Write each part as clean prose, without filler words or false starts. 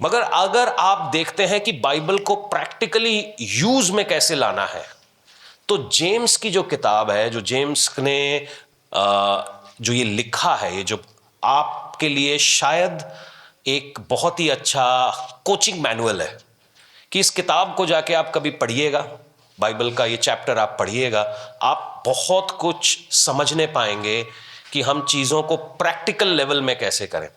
मगर अगर आप देखते हैं कि बाइबल को प्रैक्टिकली यूज में कैसे लाना है, तो जेम्स की जो किताब है, जो जेम्स ने जो ये लिखा है, ये जो आपके लिए शायद एक बहुत ही अच्छा कोचिंग मैनुअल है कि इस किताब को जाके आप कभी पढ़िएगा, बाइबल का ये चैप्टर आप पढ़िएगा, आप बहुत कुछ समझने पाएंगे कि हम चीज़ों को प्रैक्टिकल लेवल में कैसे करें।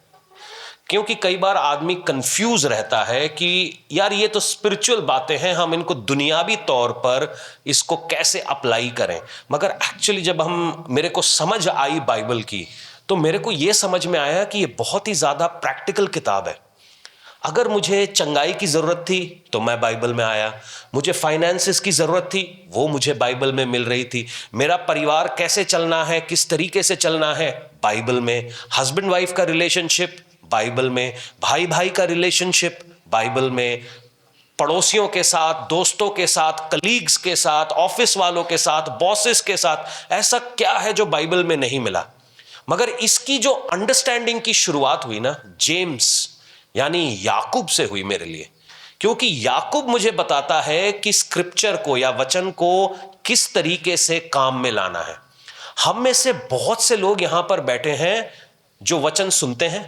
क्योंकि कई बार आदमी कंफ्यूज रहता है कि यार ये तो स्पिरिचुअल बातें हैं, हम इनको दुनियावी तौर पर इसको कैसे अप्लाई करें। मगर एक्चुअली जब मेरे को समझ आई बाइबल की, तो मेरे को ये समझ में आया कि ये बहुत ही ज़्यादा प्रैक्टिकल किताब है। अगर मुझे चंगाई की ज़रूरत थी तो मैं बाइबल में आया, मुझे फाइनेंसेस की ज़रूरत थी वो मुझे बाइबल में मिल रही थी, मेरा परिवार कैसे चलना है, किस तरीके से चलना है, बाइबल में, हस्बैंड वाइफ का रिलेशनशिप बाइबल में, भाई भाई का रिलेशनशिप बाइबल में, पड़ोसियों के साथ, दोस्तों के साथ, कलीग्स के साथ, ऑफिस वालों के साथ, बॉसेस के साथ, ऐसा क्या है जो बाइबल में नहीं मिला। मगर इसकी जो अंडरस्टैंडिंग की शुरुआत हुई ना, जेम्स यानी याकूब से हुई मेरे लिए। क्योंकि याकूब मुझे बताता है कि स्क्रिप्चर को या वचन को किस तरीके से काम में लाना है। हम में से बहुत से लोग यहां पर बैठे हैं जो वचन सुनते हैं,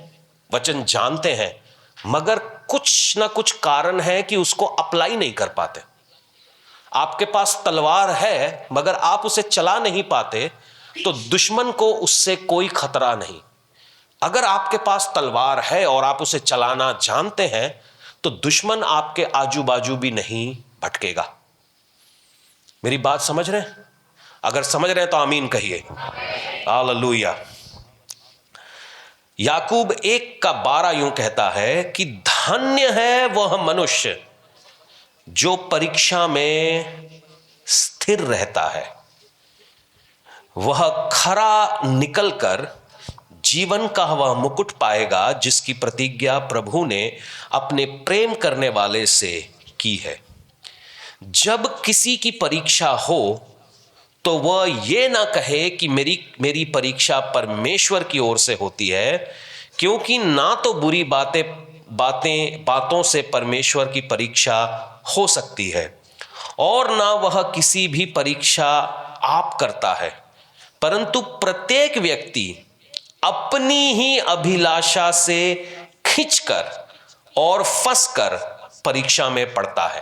वचन जानते हैं, मगर कुछ ना कुछ कारण है कि उसको अप्लाई नहीं कर पाते। आपके पास तलवार है मगर आप उसे चला नहीं पाते, तो दुश्मन को उससे कोई खतरा नहीं। अगर आपके पास तलवार है और आप उसे चलाना जानते हैं, तो दुश्मन आपके आजू बाजू भी नहीं भटकेगा। मेरी बात समझ रहे हैं? अगर समझ रहे हैं तो आमीन कहिए। हालेलुया। याकूब 1:12 यूं कहता है कि धन्य है वह मनुष्य जो परीक्षा में स्थिर रहता है, वह खरा निकलकर जीवन का वह मुकुट पाएगा जिसकी प्रतिज्ञा प्रभु ने अपने प्रेम करने वाले से की है। जब किसी की परीक्षा हो तो वह ये ना कहे कि मेरी परीक्षा परमेश्वर की ओर से होती है, क्योंकि ना तो बुरी बातों से परमेश्वर की परीक्षा हो सकती है, और ना वह किसी भी परीक्षा आप करता है, परंतु प्रत्येक व्यक्ति अपनी ही अभिलाषा से खिंचकर और फंसकर परीक्षा में पड़ता है।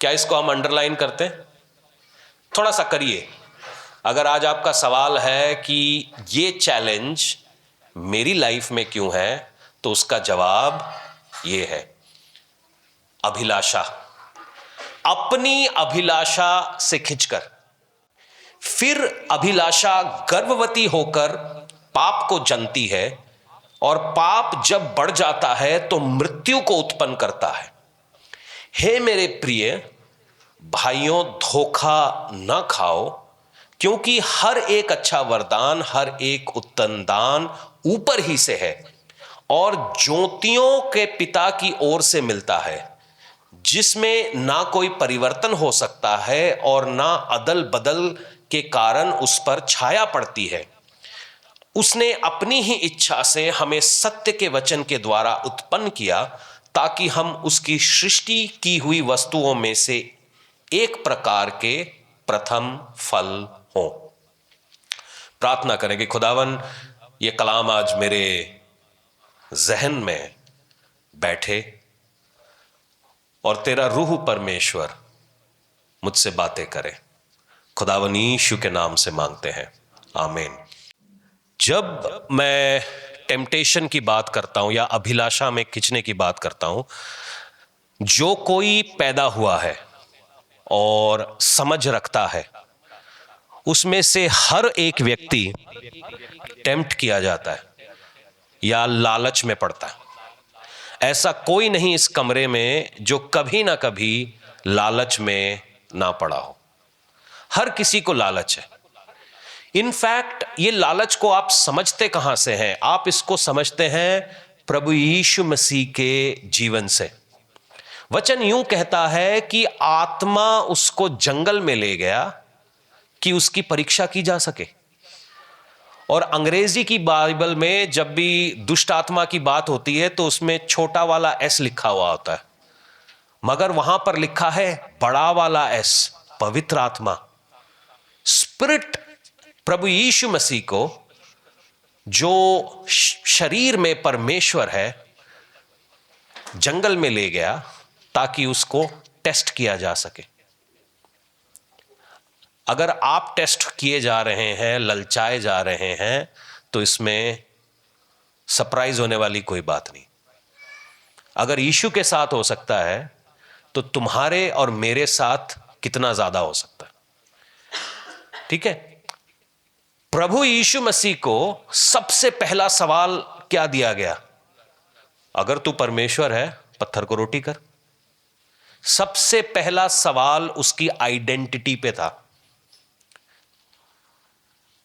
क्या इसको हम अंडरलाइन करते हैं? थोड़ा सा करिए। अगर आज आपका सवाल है कि ये चैलेंज मेरी लाइफ में क्यों है, तो उसका जवाब ये है, अभिलाषा। अपनी अभिलाषा से खिंचकर, फिर अभिलाषा गर्भवती होकर पाप को जनती है, और पाप जब बढ़ जाता है तो मृत्यु को उत्पन्न करता है। हे मेरे प्रिय भाइयों, धोखा न खाओ, क्योंकि हर एक अच्छा वरदान, हर एक उत्तम दान ऊपर ही से है और ज्योतियों के पिता की ओर से मिलता है, जिसमें ना कोई परिवर्तन हो सकता है और ना अदल बदल के कारण उस पर छाया पड़ती है। उसने अपनी ही इच्छा से हमें सत्य के वचन के द्वारा उत्पन्न किया, ताकि हम उसकी सृष्टि की हुई वस्तुओं में से एक प्रकार के प्रथम फल हों। प्रार्थना करें कि खुदावन, ये कलाम आज मेरे जहन में बैठे और तेरा रूह परमेश्वर मुझसे बातें करे। खुदावन यीशु के नाम से मांगते हैं, आमीन। जब मैं टेम्पटेशन की बात करता हूं या अभिलाषा में खिंचने की बात करता हूं, जो कोई पैदा हुआ है और समझ रखता है, उसमें से हर एक व्यक्ति टेम्प्ट किया जाता है या लालच में पड़ता है। ऐसा कोई नहीं इस कमरे में जो कभी ना कभी लालच में ना पड़ा हो। हर किसी को लालच है। इनफैक्ट ये लालच को आप समझते कहां से हैं? आप इसको समझते हैं प्रभु यीशु मसीह के जीवन से। वचन यूं कहता है कि आत्मा उसको जंगल में ले गया कि उसकी परीक्षा की जा सके, और अंग्रेजी की बाइबल में जब भी दुष्ट आत्मा की बात होती है तो उसमें छोटा वाला एस लिखा हुआ होता है, मगर वहां पर लिखा है बड़ा वाला एस, पवित्र आत्मा, स्पिरिट। प्रभु यीशु मसीह को, जो शरीर में परमेश्वर है, जंगल में ले गया ताकि उसको टेस्ट किया जा सके। अगर आप टेस्ट किए जा रहे हैं, ललचाए जा रहे हैं, तो इसमें सरप्राइज होने वाली कोई बात नहीं। अगर यीशु के साथ हो सकता है तो तुम्हारे और मेरे साथ कितना ज्यादा हो सकता है। ठीक है। प्रभु यीशु मसीह को सबसे पहला सवाल क्या दिया गया? अगर तू परमेश्वर है, पत्थर को रोटी कर। सबसे पहला सवाल उसकी आइडेंटिटी पे था।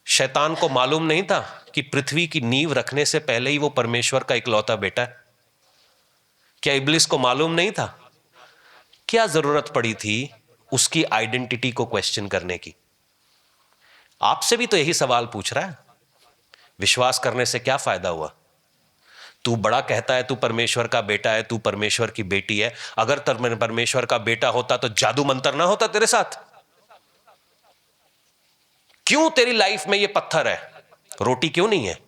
शैतान को मालूम नहीं था कि पृथ्वी की नींव रखने से पहले ही वो परमेश्वर का इकलौता बेटा है? क्या इब्लिस को मालूम नहीं था? क्या जरूरत पड़ी थी उसकी आइडेंटिटी को क्वेश्चन करने की? आपसे भी तो यही सवाल पूछ रहा है। विश्वास करने से क्या फायदा हुआ? तू बड़ा कहता है तू परमेश्वर का बेटा है, तू परमेश्वर की बेटी है। अगर तू परमेश्वर का बेटा होता तो जादू मंत्र ना होता तेरे साथ। क्यों तेरी लाइफ में ये पत्थर है, रोटी क्यों नहीं है?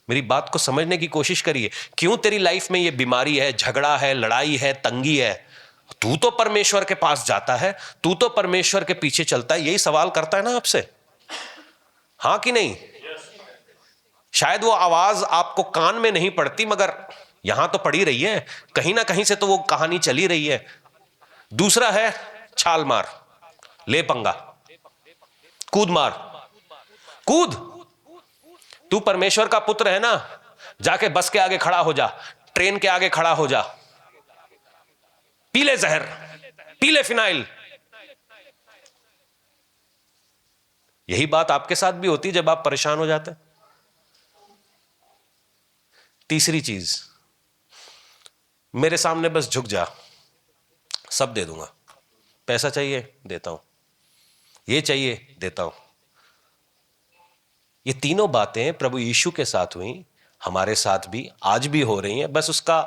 मेरी बात को समझने की कोशिश करिए। क्यों तेरी लाइफ में ये बीमारी है, झगड़ा है, लड़ाई है, तंगी है? तू तो परमेश्वर के पास जाता है, तू तो परमेश्वर के पीछे चलता है। यही सवाल करता है ना आपसे, हां कि नहीं? शायद वो आवाज आपको कान में नहीं पड़ती, मगर यहां तो पड़ी रही है, कहीं ना कहीं से तो वो कहानी चली रही है। दूसरा है छाल मार, ले पंगा, कूद मार, कूद। तू परमेश्वर का पुत्र है ना, जाके बस के आगे खड़ा हो जा, ट्रेन के आगे खड़ा हो जा, पीले जहर, पीले फिनाइल। यही बात आपके साथ भी होती है जब आप परेशान हो जाते हैं। तीसरी चीज, मेरे सामने बस झुक जा, सब दे दूंगा। पैसा चाहिए देता हूं, ये चाहिए देता हूं। ये तीनों बातें प्रभु यीशु के साथ हुई, हमारे साथ भी आज भी हो रही हैं, बस उसका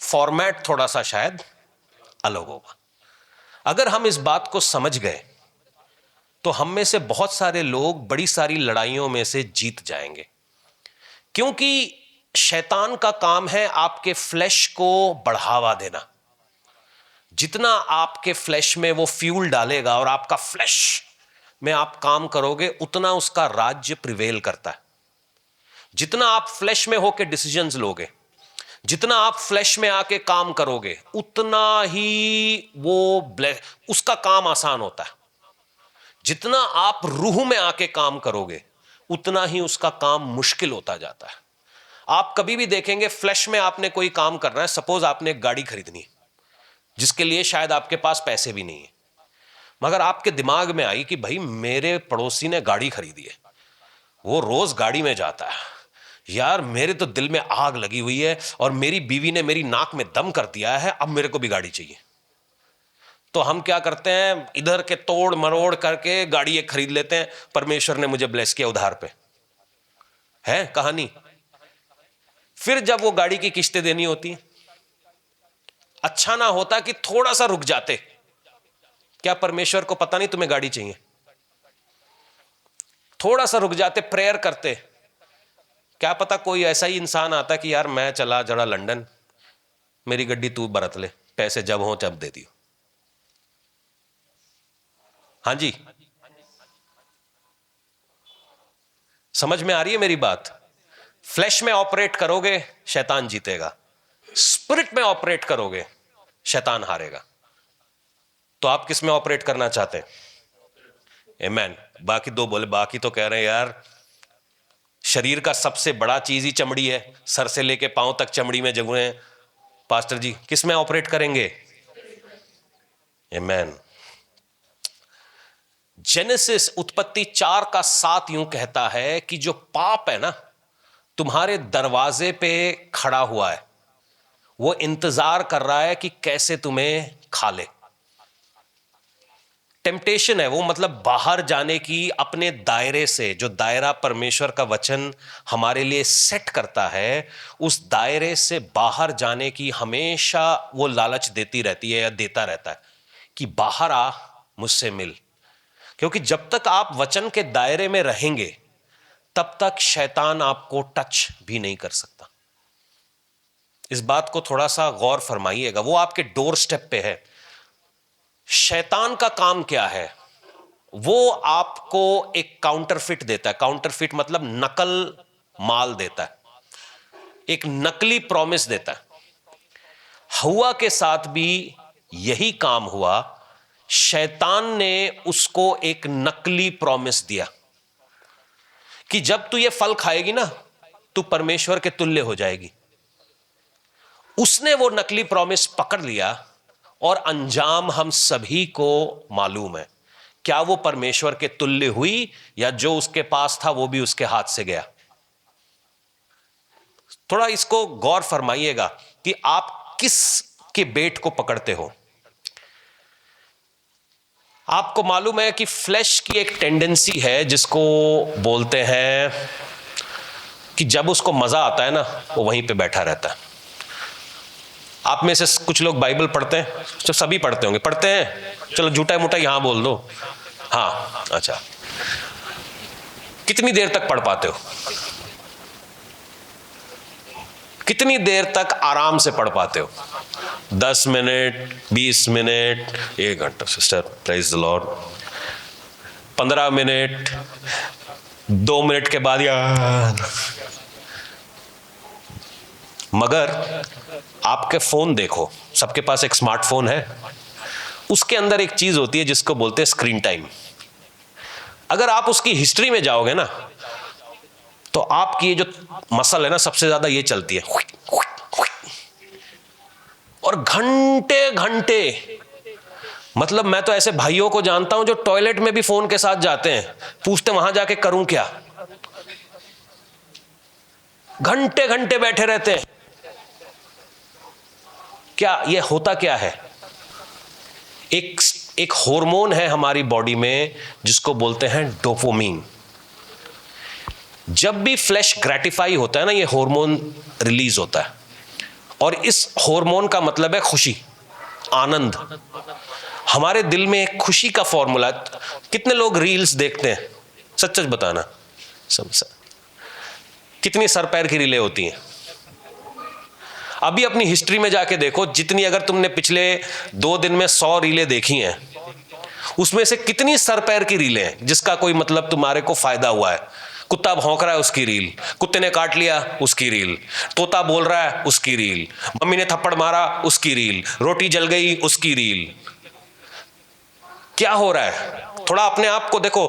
फॉर्मेट थोड़ा सा शायद अलग होगा। अगर हम इस बात को समझ गए तो हम में से बहुत सारे लोग बड़ी सारी लड़ाइयों में से जीत जाएंगे। क्योंकि शैतान का काम है आपके फ्लैश को बढ़ावा देना। जितना आपके फ्लैश में वो फ्यूल डालेगा और आपका फ्लैश में आप काम करोगे, उतना उसका राज्य प्रिवेल करता है। जितना आप फ्लैश में होके डिसीजंस लोगे, जितना आप फ्लैश में आके काम करोगे, उतना ही वो उसका काम आसान होता है। जितना आप रूह में आके काम करोगे, उतना ही उसका काम मुश्किल होता जाता है। आप कभी भी देखेंगे फ्लैश में आपने कोई काम करना है, सपोज आपने एक गाड़ी खरीदनी है जिसके लिए शायद आपके पास पैसे भी नहीं है, मगर आपके दिमाग में आई कि भाई मेरे पड़ोसी ने गाड़ी खरीदी है, वो रोज गाड़ी में जाता है, यार मेरे तो दिल में आग लगी हुई है और मेरी बीवी ने मेरी नाक में दम कर दिया है, अब मेरे को भी गाड़ी चाहिए। तो हम क्या करते हैं, इधर के तोड़ मरोड़ करके गाड़ी एक खरीद लेते हैं। परमेश्वर ने मुझे ब्लेस किया उधार पे, है कहानी। फिर जब वो गाड़ी की किस्तें देनी होती, अच्छा ना होता कि थोड़ा सा रुक जाते? क्या परमेश्वर को पता नहीं तुम्हें गाड़ी चाहिए? थोड़ा सा रुक जाते, प्रेयर करते। क्या पता कोई ऐसा ही इंसान आता कि यार मैं चला जरा लंदन, मेरी गड्डी तू बरत ले, पैसे जब हो तब दे दियो। हाँ जी, समझ में आ रही है मेरी बात? फ्लैश में ऑपरेट करोगे शैतान जीतेगा, स्पिरिट में ऑपरेट करोगे शैतान हारेगा। तो आप किस में ऑपरेट करना चाहते हैं? आमीन। बाकी दो बोले, बाकी तो कह रहे हैं यार शरीर का सबसे बड़ा चीज ही चमड़ी है, सर से लेके पांव तक चमड़ी में जगह हैं। पास्टर जी किस में ऑपरेट करेंगे? आमीन। जेनेसिस उत्पत्ति 4:7 यूं कहता है कि जो पाप है ना तुम्हारे दरवाजे पे खड़ा हुआ है, वो इंतजार कर रहा है कि कैसे तुम्हें खा ले। टेम्पटेशन है वो, मतलब बाहर जाने की, अपने दायरे से, जो दायरा परमेश्वर का वचन हमारे लिए सेट करता है, उस दायरे से बाहर जाने की हमेशा वो लालच देती रहती है या देता रहता है कि बाहर आ, मुझसे मिल। क्योंकि जब तक आप वचन के दायरे में रहेंगे तब तक शैतान आपको टच भी नहीं कर सकता। इस बात को थोड़ा सा गौर फरमाइएगा, वो आपके डोर स्टेप पे है। शैतान का काम क्या है? वो आपको एक काउंटरफिट देता है। काउंटरफिट मतलब नकल माल देता है, एक नकली प्रॉमिस देता है। हव्वा के साथ भी यही काम हुआ। शैतान ने उसको एक नकली प्रॉमिस दिया कि जब तू ये फल खाएगी ना, तू परमेश्वर के तुल्य हो जाएगी। उसने वो नकली प्रॉमिस पकड़ लिया और अंजाम हम सभी को मालूम है। क्या वो परमेश्वर के तुल्य हुई, या जो उसके पास था वो भी उसके हाथ से गया? थोड़ा इसको गौर फरमाइएगा कि आप किस के बेट को पकड़ते हो। आपको मालूम है कि फ्लैश की एक टेंडेंसी है जिसको बोलते हैं कि जब उसको मजा आता है ना, वो वहीं पे बैठा रहता है। आप में से कुछ लोग बाइबल पढ़ते हैं, तो सभी पढ़ते होंगे, पढ़ते हैं, चलो झूठा मूठा यहां बोल दो। हाँ, अच्छा, कितनी देर तक पढ़ पाते हो? कितनी देर तक आराम से पढ़ पाते हो? 10 मिनट, 20 मिनट, 1 घंटा? Sister praise the Lord. 15 minute, 2 minute के बाद यार। मगर आपके फोन देखो, सबके पास एक स्मार्टफोन है, उसके अंदर एक चीज होती है जिसको बोलते हैं स्क्रीन टाइम। अगर आप उसकी हिस्ट्री में जाओगे ना, तो आपकी ये जो मसल है ना, सबसे ज्यादा ये चलती है, और घंटे घंटे। मतलब मैं तो ऐसे भाइयों को जानता हूं जो टॉयलेट में भी फोन के साथ जाते हैं, पूछते वहां जाके करूं क्या। घंटे घंटे बैठे रहते हैं। क्या ये होता क्या है? एक हार्मोन है हमारी बॉडी में जिसको बोलते हैं डोपामिन। जब भी फ्लैश ग्रेटिफाई होता है ना, ये हार्मोन रिलीज होता है, और इस हार्मोन का मतलब है खुशी, आनंद। हमारे दिल में एक खुशी का फॉर्मूला। कितने लोग रील्स देखते हैं? सच सच बताना, कितनी सर पैर की रीलें होती हैं? अभी अपनी हिस्ट्री में जाके देखो, जितनी, अगर तुमने पिछले 2 दिन में 100 रीलें देखी हैं, उसमें से कितनी सर पैर की रीलें हैं जिसका कोई मतलब तुम्हारे को फायदा हुआ है? कुत्ता भौंक रहा है, उसकी रील। कुत्ते ने काट लिया, उसकी रील। तोता बोल रहा है, उसकी रील। मम्मी ने थप्पड़ मारा, उसकी रील। रोटी जल गई, उसकी रील। क्या हो रहा है? थोड़ा अपने आप को देखो।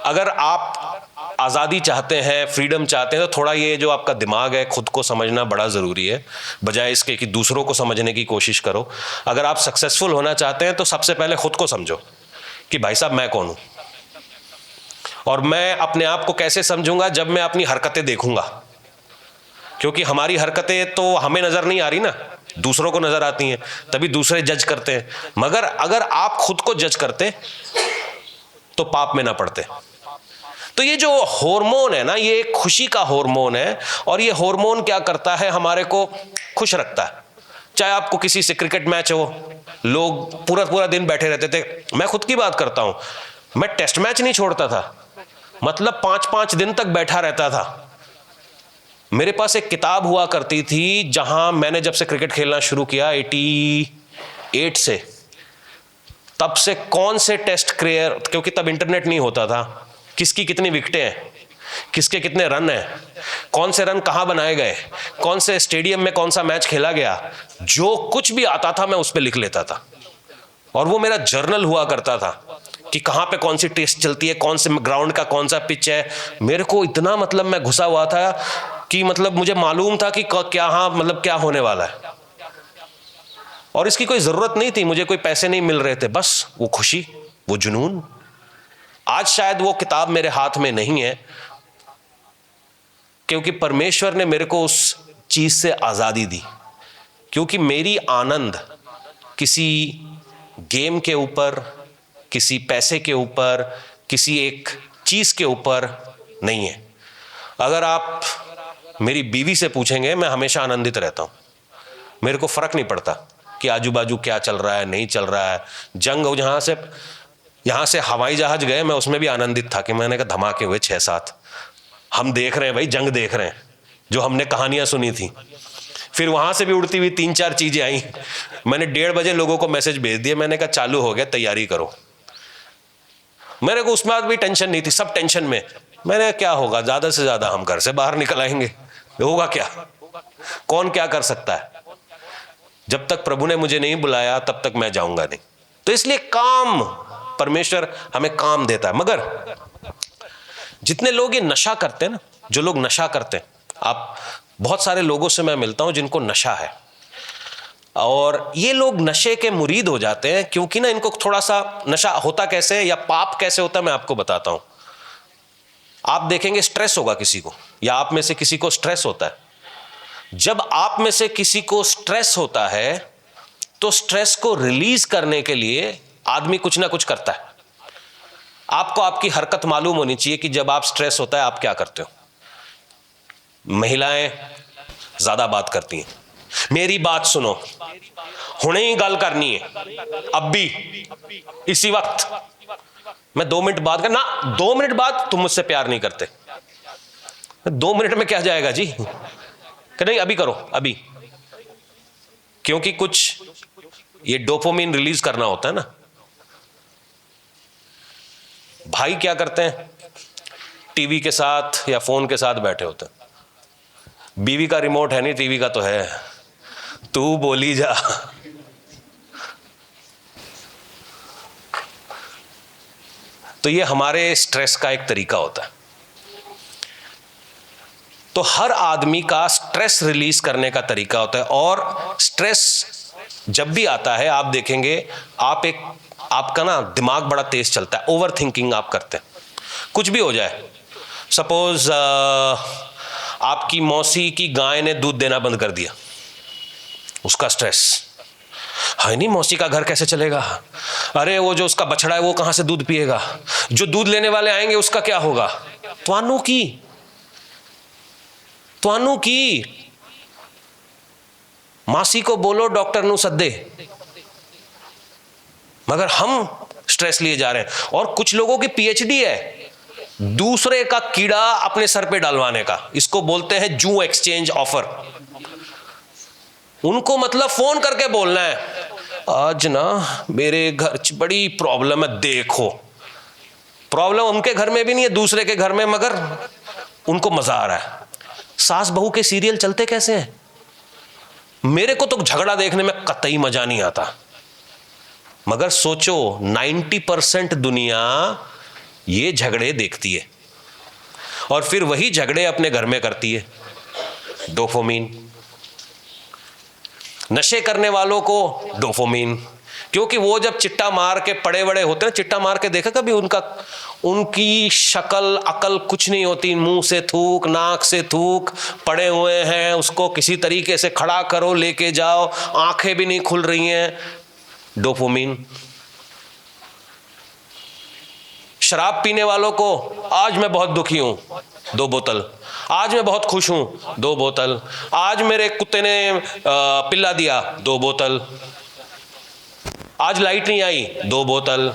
अगर आप आज़ादी चाहते हैं, फ्रीडम चाहते हैं, तो थोड़ा ये जो आपका दिमाग है, खुद को समझना बड़ा ज़रूरी है, बजाय इसके कि दूसरों को समझने की कोशिश करो। अगर आप सक्सेसफुल होना चाहते हैं तो सबसे पहले खुद को समझो कि भाई साहब मैं कौन हूं। और मैं अपने आप को कैसे समझूंगा? जब मैं अपनी हरकतें देखूंगा, क्योंकि हमारी हरकतें तो हमें नजर नहीं आ रही ना, दूसरों को नजर आती हैं, तभी दूसरे जज करते हैं। मगर अगर आप खुद को जज करते तो पाप में ना पड़ते। तो ये जो हार्मोन है ना, ये एक खुशी का हार्मोन है, और ये हार्मोन क्या करता है? हमारे को खुश रखता है। चाहे आपको किसी से क्रिकेट मैच हो, लोग पूरा पूरा दिन बैठे रहते थे। मैं खुद की बात करता हूं, मैं टेस्ट मैच नहीं छोड़ता था, मतलब 5-5 दिन तक बैठा रहता था। मेरे पास एक किताब हुआ करती थी, जहां मैंने जब से क्रिकेट खेलना शुरू किया 88 से, तब से कौन से टेस्ट क्रियर, क्योंकि तब इंटरनेट नहीं होता था, किसकी कितनी विकेटें हैं, किसके कितने रन हैं, कौन से रन कहां बनाए गए, कौन से स्टेडियम में कौन सा मैच खेला गया, जो कुछ भी आता था मैं उस पर लिख लेता था। और वो मेरा जर्नल हुआ करता था कि कहां पे कौन सी टेस्ट चलती है, कौन से ग्राउंड का कौन सा पिच है। मेरे को इतना, मतलब मैं घुसा हुआ था कि मतलब मुझे मालूम था कि क्या, हाँ, मतलब क्या होने वाला है। और इसकी कोई जरूरत नहीं थी, मुझे कोई पैसे नहीं मिल रहे थे, बस वो खुशी, वो जुनून। आज शायद वो किताब मेरे हाथ में नहीं है, क्योंकि परमेश्वर ने मेरे को उस चीज से आजादी दी। क्योंकि मेरी आनंद किसी गेम के ऊपर, किसी पैसे के ऊपर, किसी एक चीज के ऊपर नहीं है। अगर आप मेरी बीवी से पूछेंगे, मैं हमेशा आनंदित रहता हूं। मेरे को फर्क नहीं पड़ता कि आजू बाजू क्या चल रहा है, नहीं चल रहा है। जंग यहां से हवाई जहाज गए, मैं उसमें भी आनंदित था कि मैंने कहा धमाके हुए 6-7, हम देख रहे हैं भाई, जंग देख रहे हैं, जो हमने कहानियां सुनी थी। फिर वहां से भी उड़ती हुई 3-4 चीजें आई। मैंने 1:30 बजे लोगों को मैसेज भेज दिया, मैंने कहा चालू हो गया, तैयारी करो। मेरे को उसमें भी टेंशन नहीं थी, सब टेंशन में। मैंने क्या होगा, ज्यादा से ज्यादा हम घर से बाहर निकल आएंगे, होगा क्या, कौन क्या कर सकता है। जब तक प्रभु ने मुझे नहीं बुलाया तब तक मैं जाऊंगा नहीं। तो इसलिए काम, परमेश्वर हमें काम देता है। मगर जितने लोग ये नशा करते हैं ना, जो लोग नशा करते हैं, आप बहुत सारे लोगों से मैं मिलता हूं जिनको नशा है, और ये लोग नशे के मुरीद हो जाते हैं क्योंकि ना इनको थोड़ा सा नशा होता कैसे है या पाप कैसे होता है, मैं आपको बताता हूं। आप देखेंगे स्ट्रेस होगा किसी को, या आप में से किसी को स्ट्रेस होता है। जब आप में से किसी को स्ट्रेस होता है तो स्ट्रेस को रिलीज करने के लिए आदमी कुछ ना कुछ करता है। आपको आपकी हरकत मालूम होनी चाहिए कि जब आप स्ट्रेस होता है आप क्या करते हो। महिलाएं ज्यादा बात करती हैं, मेरी बात सुनो, हुणे ही गल करनी है, अब भी इसी वक्त। मैं 2 मिनट बाद ना, 2 मिनट बाद तुम मुझसे प्यार नहीं करते। 2 मिनट में क्या जाएगा जी, कि नहीं अभी करो अभी, क्योंकि कुछ ये डोपामिन रिलीज करना होता है ना। भाई क्या करते हैं, टीवी के साथ या फोन के साथ बैठे होते हैं। बीवी का रिमोट है नहीं, टीवी का तो है, तू बोली जा। तो ये हमारे स्ट्रेस का एक तरीका होता है। तो हर आदमी का स्ट्रेस रिलीज करने का तरीका होता है, और स्ट्रेस जब भी आता है आप देखेंगे आपका ना दिमाग बड़ा तेज चलता है, ओवर थिंकिंग आप करते हैं। कुछ भी हो जाए, सपोज आपकी मौसी की गाय ने दूध देना बंद कर दिया, उसका स्ट्रेस है नहीं, मौसी का घर कैसे चलेगा, अरे वो जो उसका बछड़ा है वो कहां से दूध पिएगा, जो दूध लेने वाले आएंगे उसका क्या होगा। त्वानू की मासी को बोलो डॉक्टर नू सद्दे, मगर हम स्ट्रेस लिए जा रहे हैं। और कुछ लोगों की पीएचडी है दूसरे का कीड़ा अपने सर पे डालवाने का, इसको बोलते हैं जू एक्सचेंज ऑफर। उनको मतलब फोन करके बोलना है, आज ना मेरे घर च बड़ी प्रॉब्लम है, देखो। प्रॉब्लम उनके घर में भी नहीं है, दूसरे के घर में, मगर उनको मजा आ रहा है। सास बहू के सीरियल चलते कैसे हैं, मेरे को तो झगड़ा देखने में कतई मजा नहीं आता, मगर सोचो 90% दुनिया ये झगड़े देखती है, और फिर वही झगड़े अपने घर में करती है। डोपामिन, नशे करने वालों को डोपामिन, क्योंकि वो जब चिट्टा मार के पड़े बड़े होते हैं, चिट्टा मार के देखा कभी, उनकी शक्ल अकल कुछ नहीं होती, मुंह से थूक, नाक से थूक, पड़े हुए हैं, उसको किसी तरीके से खड़ा करो, लेके जाओ, आंखें भी नहीं खुल रही हैं। डोपामिन। शराब पीने वालों को, आज मैं बहुत दुखी हूं, 2 बोतल, आज मैं बहुत खुश हूं, 2 बोतल, आज मेरे कुत्ते ने पिल्ला दिया, 2 बोतल, आज लाइट नहीं आई, 2 बोतल,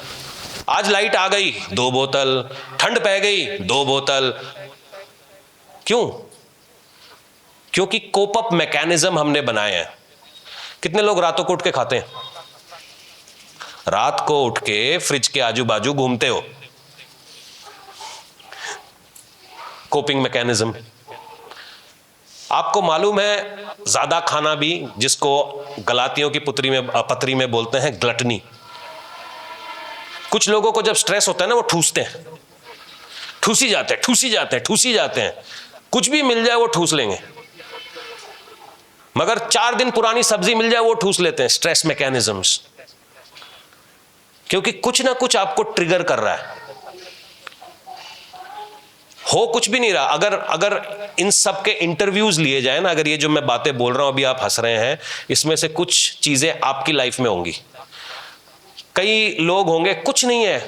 आज लाइट आ गई, 2 बोतल, ठंड पै गई, 2 बोतल। क्यों? क्योंकि कोप अप मैकेनिज्म हमने बनाए हैं। कितने लोग रातों को उठ के खाते हैं, रात को उठ के फ्रिज के आजू बाजू घूमते हो, कोपिंग मैकेनिज्म। आपको मालूम है ज्यादा खाना भी, जिसको गलातियों की पत्री में बोलते हैं ग्लटनी। कुछ लोगों को जब स्ट्रेस होता है ना, वो ठूसते हैं, ठूसी जाते हैं, कुछ भी मिल जाए वो ठूस लेंगे, मगर 4 दिन पुरानी सब्जी मिल जाए वो ठूस लेते हैं। स्ट्रेस मैकेनिज्म्स, क्योंकि कुछ ना कुछ आपको ट्रिगर कर रहा है। हो कुछ भी नहीं रहा। अगर इन सब के इंटरव्यूज लिए जाए ना, अगर ये जो मैं बातें बोल रहा हूं अभी आप हंस रहे हैं, इसमें से कुछ चीजें आपकी लाइफ में होंगी। कई लोग होंगे कुछ नहीं है,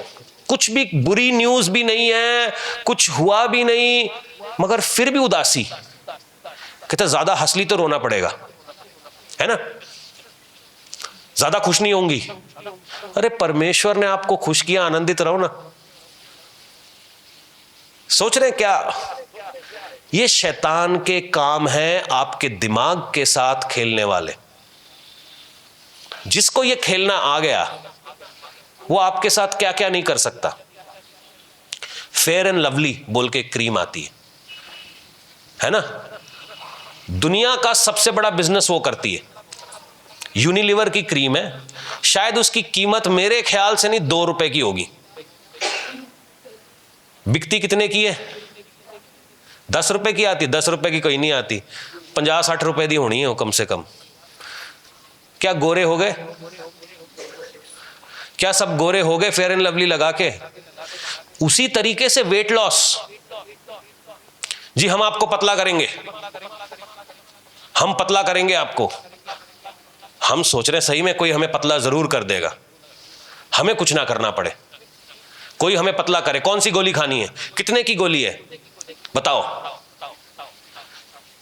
कुछ भी बुरी न्यूज भी नहीं है, कुछ हुआ भी नहीं, मगर फिर भी उदासी, कहते ज्यादा हंस ली तो रोना पड़ेगा, है ना, ज्यादा खुश नहीं होंगी। अरे परमेश्वर ने आपको खुश किया, आनंदित रहो ना। सोच रहे हैं क्या? ये शैतान के काम है, आपके दिमाग के साथ खेलने वाले। जिसको ये खेलना आ गया वो आपके साथ क्या क्या नहीं कर सकता। फेयर एंड लवली बोल के क्रीम आती है ना, दुनिया का सबसे बड़ा बिजनेस वो करती है। यूनिलीवर की क्रीम है, शायद उसकी कीमत मेरे ख्याल से नहीं 2 रुपए की होगी, बिकती कितने की है? 10 रुपए की आती, 10 रुपए की कोई नहीं आती, 50-60 रुपए की होनी है वो कम से कम। क्या गोरे हो गए? क्या सब गोरे हो गए फेयर एंड लवली लगा के? उसी तरीके से वेट लॉस, जी हम आपको पतला करेंगे, हम पतला करेंगे आपको। हम सोच रहे हैं सही में कोई हमें पतला जरूर कर देगा, हमें कुछ ना करना पड़े, कोई हमें पतला करे। कौन सी गोली खानी है? कितने की गोली है बताओ?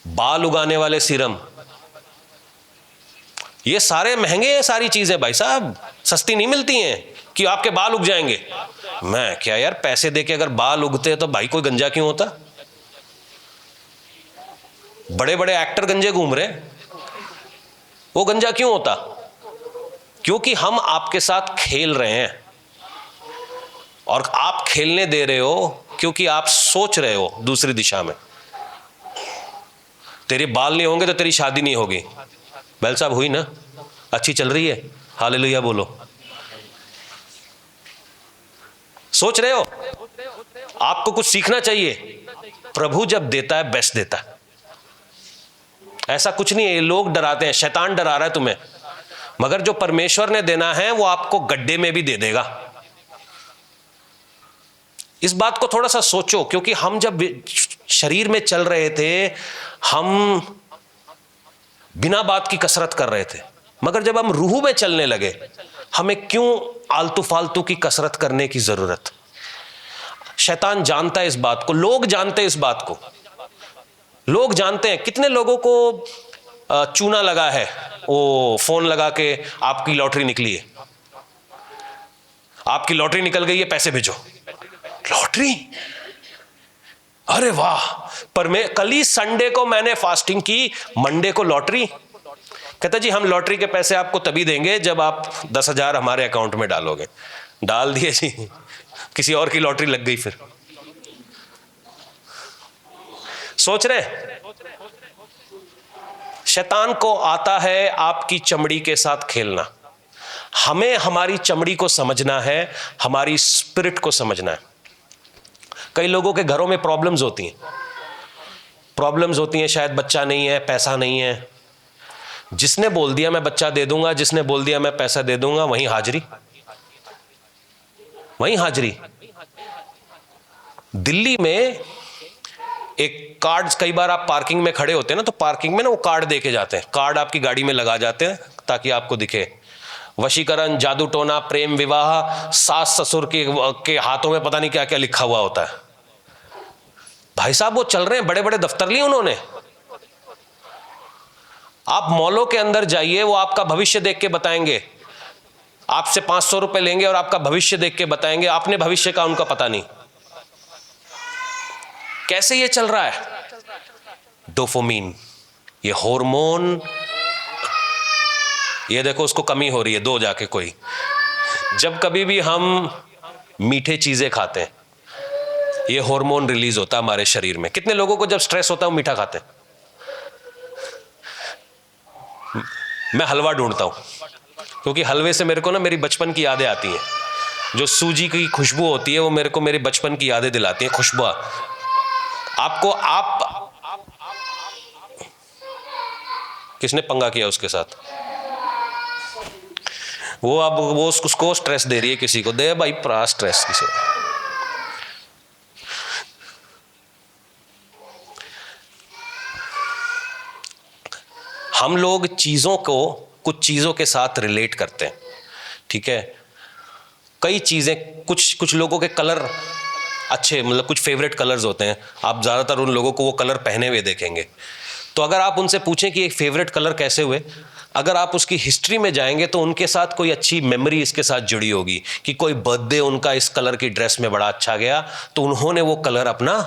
बाल उगाने वाले सीरम, ये सारे महंगे हैं सारी चीजें भाई साहब, सस्ती नहीं मिलती हैं कि आपके बाल उग जाएंगे। मैं क्या यार, पैसे देके अगर बाल उगते तो भाई कोई गंजा क्यों होता? बड़े बड़े एक्टर गंजे घूम रहे, वो गंजा क्यों होता? क्योंकि हम आपके साथ खेल रहे हैं, और आप खेलने दे रहे हो क्योंकि आप सोच रहे हो दूसरी दिशा में। तेरे बाल नहीं होंगे तो तेरी शादी नहीं होगी। बैल साहब हुई ना, अच्छी चल रही है, हालेलुया बोलो। सोच रहे हो? आपको कुछ सीखना चाहिए। प्रभु जब देता है बेस्ट देता है, ऐसा कुछ नहीं है। ये लोग डराते हैं, शैतान डरा रहा है तुम्हें, मगर जो परमेश्वर ने देना है वो आपको गड्ढे में भी दे देगा। इस बात को थोड़ा सा सोचो, क्योंकि हम जब शरीर में चल रहे थे हम बिना बात की कसरत कर रहे थे, मगर जब हम रूह में चलने लगे हमें क्यों आलतू फालतू की कसरत करने की जरूरत? शैतान जानता है इस बात को, लोग जानते हैं इस बात को, लोग जानते हैं। कितने लोगों को चूना लगा है, वो फोन लगा के आपकी लॉटरी निकली है, आपकी लॉटरी निकल गई है, पैसे भेजो। लॉटरी, अरे वाह, पर मैं कल ही संडे को मैंने फास्टिंग की, मंडे को लॉटरी। कहता जी हम लॉटरी के पैसे आपको तभी देंगे जब आप 10,000 हमारे अकाउंट में डालोगे। डाल दिए जी, किसी और की लॉटरी लग गई। फिर सोच रहे, शैतान को आता है आपकी चमड़ी के साथ खेलना। हमें हमारी चमड़ी को समझना है, हमारी स्पिरिट को समझना है। कई लोगों के घरों में प्रॉब्लम्स होती हैं, शायद बच्चा नहीं है, पैसा नहीं है। जिसने बोल दिया मैं बच्चा दे दूंगा, जिसने बोल दिया मैं पैसा दे दूंगा, वहीं हाजिरी, वहीं हाजिरी। दिल्ली में एक कार्ड, कई बार आप पार्किंग में खड़े होते हैं ना, तो पार्किंग में ना वो कार्ड देके जाते हैं, कार्ड आपकी गाड़ी में लगा जाते हैं ताकि आपको दिखे। वशीकरण, जादू टोना, प्रेम विवाह, सास ससुर के हाथों में पता नहीं क्या क्या लिखा हुआ होता है। भाई साहब वो चल रहे हैं, बड़े बड़े दफ्तर लिए उन्होंने। आप मॉलों के अंदर जाइए, वो आपका भविष्य देख के बताएंगे, आपसे 500 रुपए लेंगे और आपका भविष्य देख के बताएंगे। आपने भविष्य का उनका पता नहीं। कैसे ये चल रहा है? डोपामिन, ये हार्मोन, ये देखो उसको कमी हो रही है, दो जाके कोई। जब कभी भी हम मीठे चीजें खाते हैं ये हार्मोन रिलीज होता है हमारे शरीर में। कितने लोगों को जब स्ट्रेस होता है वो मीठा खाते हैं? मैं हलवा ढूंढता हूं क्योंकि हलवे से मेरे को ना मेरी बचपन की यादें आती हैं। जो सूजी की खुशबू होती है वो मेरे को मेरे बचपन की यादें दिलाती है। खुशबू आपको, आप किसने पंगा किया उसके साथ? वो अब वो उसको स्ट्रेस दे रही है, किसी को दे भाई प्रा स्ट्रेस किसी। हम लोग चीजों को कुछ चीजों के साथ रिलेट करते हैं, ठीक है। कई चीज़ें, कुछ लोगों के कलर अच्छे, मतलब कुछ फेवरेट कलर्स होते हैं, आप ज़्यादातर उन लोगों को वो कलर पहने हुए देखेंगे। तो अगर आप उनसे पूछें कि एक फेवरेट कलर कैसे हुए, अगर आप उसकी हिस्ट्री में जाएंगे तो उनके साथ कोई अच्छी मेमोरी इसके साथ जुड़ी होगी कि कोई बर्थडे उनका इस कलर की ड्रेस में बड़ा अच्छा गया, तो उन्होंने वो कलर अपना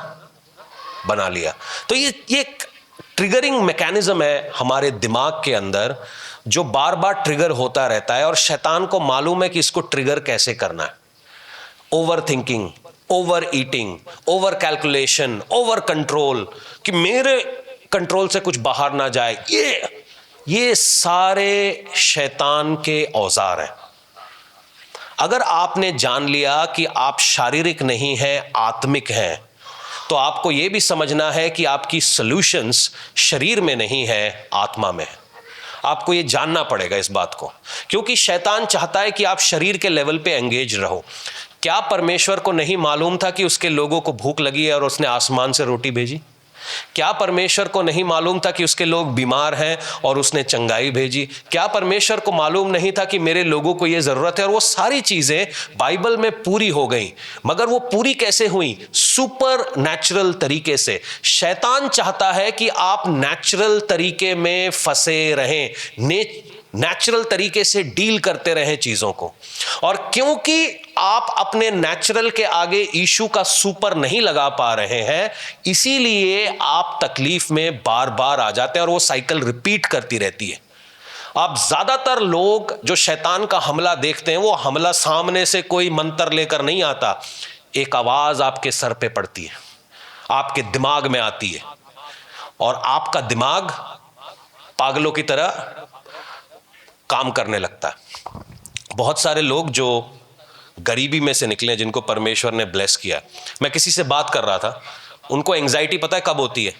बना लिया। तो ये एक ट्रिगरिंग मैकेनिज्म है हमारे दिमाग के अंदर, जो बार बार ट्रिगर होता रहता है, और शैतान को मालूम है कि इसको ट्रिगर कैसे करना है। Over thinking, over eating, over calculation, over control, कि मेरे कंट्रोल से कुछ बाहर ना जाए, ये सारे शैतान के औजार हैं। अगर आपने जान लिया कि आप शारीरिक नहीं हैं, आत्मिक हैं, तो आपको यह भी समझना है कि आपकी सॉल्यूशंस शरीर में नहीं है, आत्मा में है। आपको यह जानना पड़ेगा इस बात को, क्योंकि शैतान चाहता है कि आप शरीर के लेवल पे एंगेज रहो। क्या परमेश्वर को नहीं मालूम था कि उसके लोगों को भूख लगी है और उसने आसमान से रोटी भेजी? क्या परमेश्वर को नहीं मालूम था कि उसके लोग बीमार हैं और उसने चंगाई भेजी? क्या परमेश्वर को मालूम नहीं था कि मेरे लोगों को यह जरूरत है? और वो सारी चीजें बाइबल में पूरी हो गई, मगर वो पूरी कैसे हुई? सुपर नेचुरल तरीके से। शैतान चाहता है कि आप नेचुरल तरीके में फंसे रहें, नेचुरल तरीके से डील करते रहें चीजों को। और क्योंकि आप अपने नेचुरल के आगे यीशु का सुपर नहीं लगा पा रहे हैं, इसीलिए आप तकलीफ में बार बार आ जाते हैं और वो साइकिल रिपीट करती रहती है। आप ज्यादातर लोग जो शैतान का हमला देखते हैं, वो हमला सामने से कोई मंत्र लेकर नहीं आता, एक आवाज आपके सर पे पड़ती है, आपके दिमाग में आती है, और आपका दिमाग पागलों की तरह काम करने लगता है। बहुत सारे लोग जो गरीबी में से निकले, जिनको परमेश्वर ने ब्लेस किया, मैं किसी से बात कर रहा था, उनको एंग्जाइटी पता है कब होती है?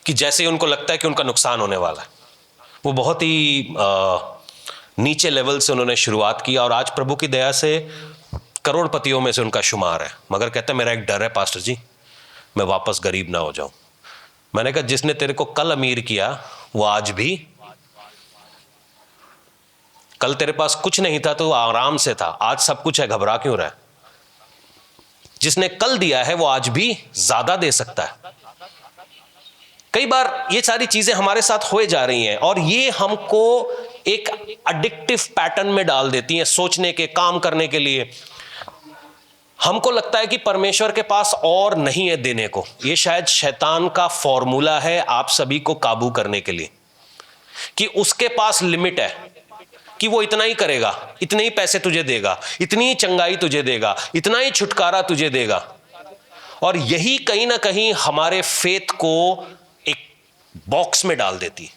कि जैसे ही उनको लगता है कि उनका नुकसान होने वाला है। वो बहुत ही नीचे लेवल से उन्होंने शुरुआत की, और आज प्रभु की दया से करोड़पतियों में से उनका शुमार है। मगर कहते हैं मेरा एक डर है पास्टर जी, मैं वापस गरीब ना हो जाऊं। मैंने कहा जिसने तेरे को कल अमीर किया वो आज भी, कल तेरे पास कुछ नहीं था तो आराम से था, आज सब कुछ है, घबरा क्यों रहा है? जिसने कल दिया है वो आज भी ज्यादा दे सकता है। कई बार ये सारी चीजें हमारे साथ होए जा रही हैं, और ये हमको एक एडिक्टिव पैटर्न में डाल देती हैं, सोचने के, काम करने के लिए। हमको लगता है कि परमेश्वर के पास और नहीं है देने को। ये शायद शैतान का फॉर्मूला है आप सभी को काबू करने के लिए, कि उसके पास लिमिट है, कि वो इतना ही करेगा, इतने ही पैसे तुझे देगा, इतनी ही चंगाई तुझे देगा, इतना ही छुटकारा तुझे देगा। और यही कहीं ना कहीं हमारे फेथ को एक बॉक्स में डाल देती।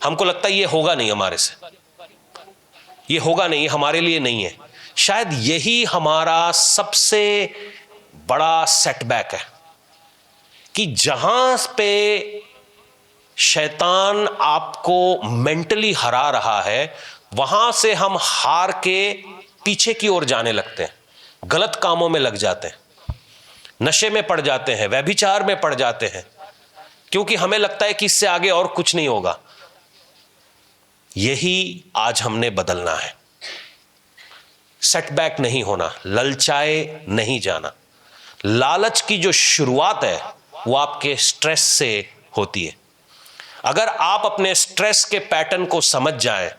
हमको लगता है ये होगा नहीं हमारे से, ये होगा नहीं, हमारे लिए नहीं है। शायद यही हमारा सबसे बड़ा सेटबैक है, कि जहां पे शैतान आपको मेंटली हरा रहा है, वहां से हम हार के पीछे की ओर जाने लगते हैं, गलत कामों में लग जाते हैं, नशे में पड़ जाते हैं, व्यभिचार में पड़ जाते हैं, क्योंकि हमें लगता है कि इससे आगे और कुछ नहीं होगा। यही आज हमने बदलना है। सेटबैक नहीं होना, ललचाए नहीं जाना। लालच की जो शुरुआत है वो आपके स्ट्रेस से होती है। अगर आप अपने स्ट्रेस के पैटर्न को समझ जाएं,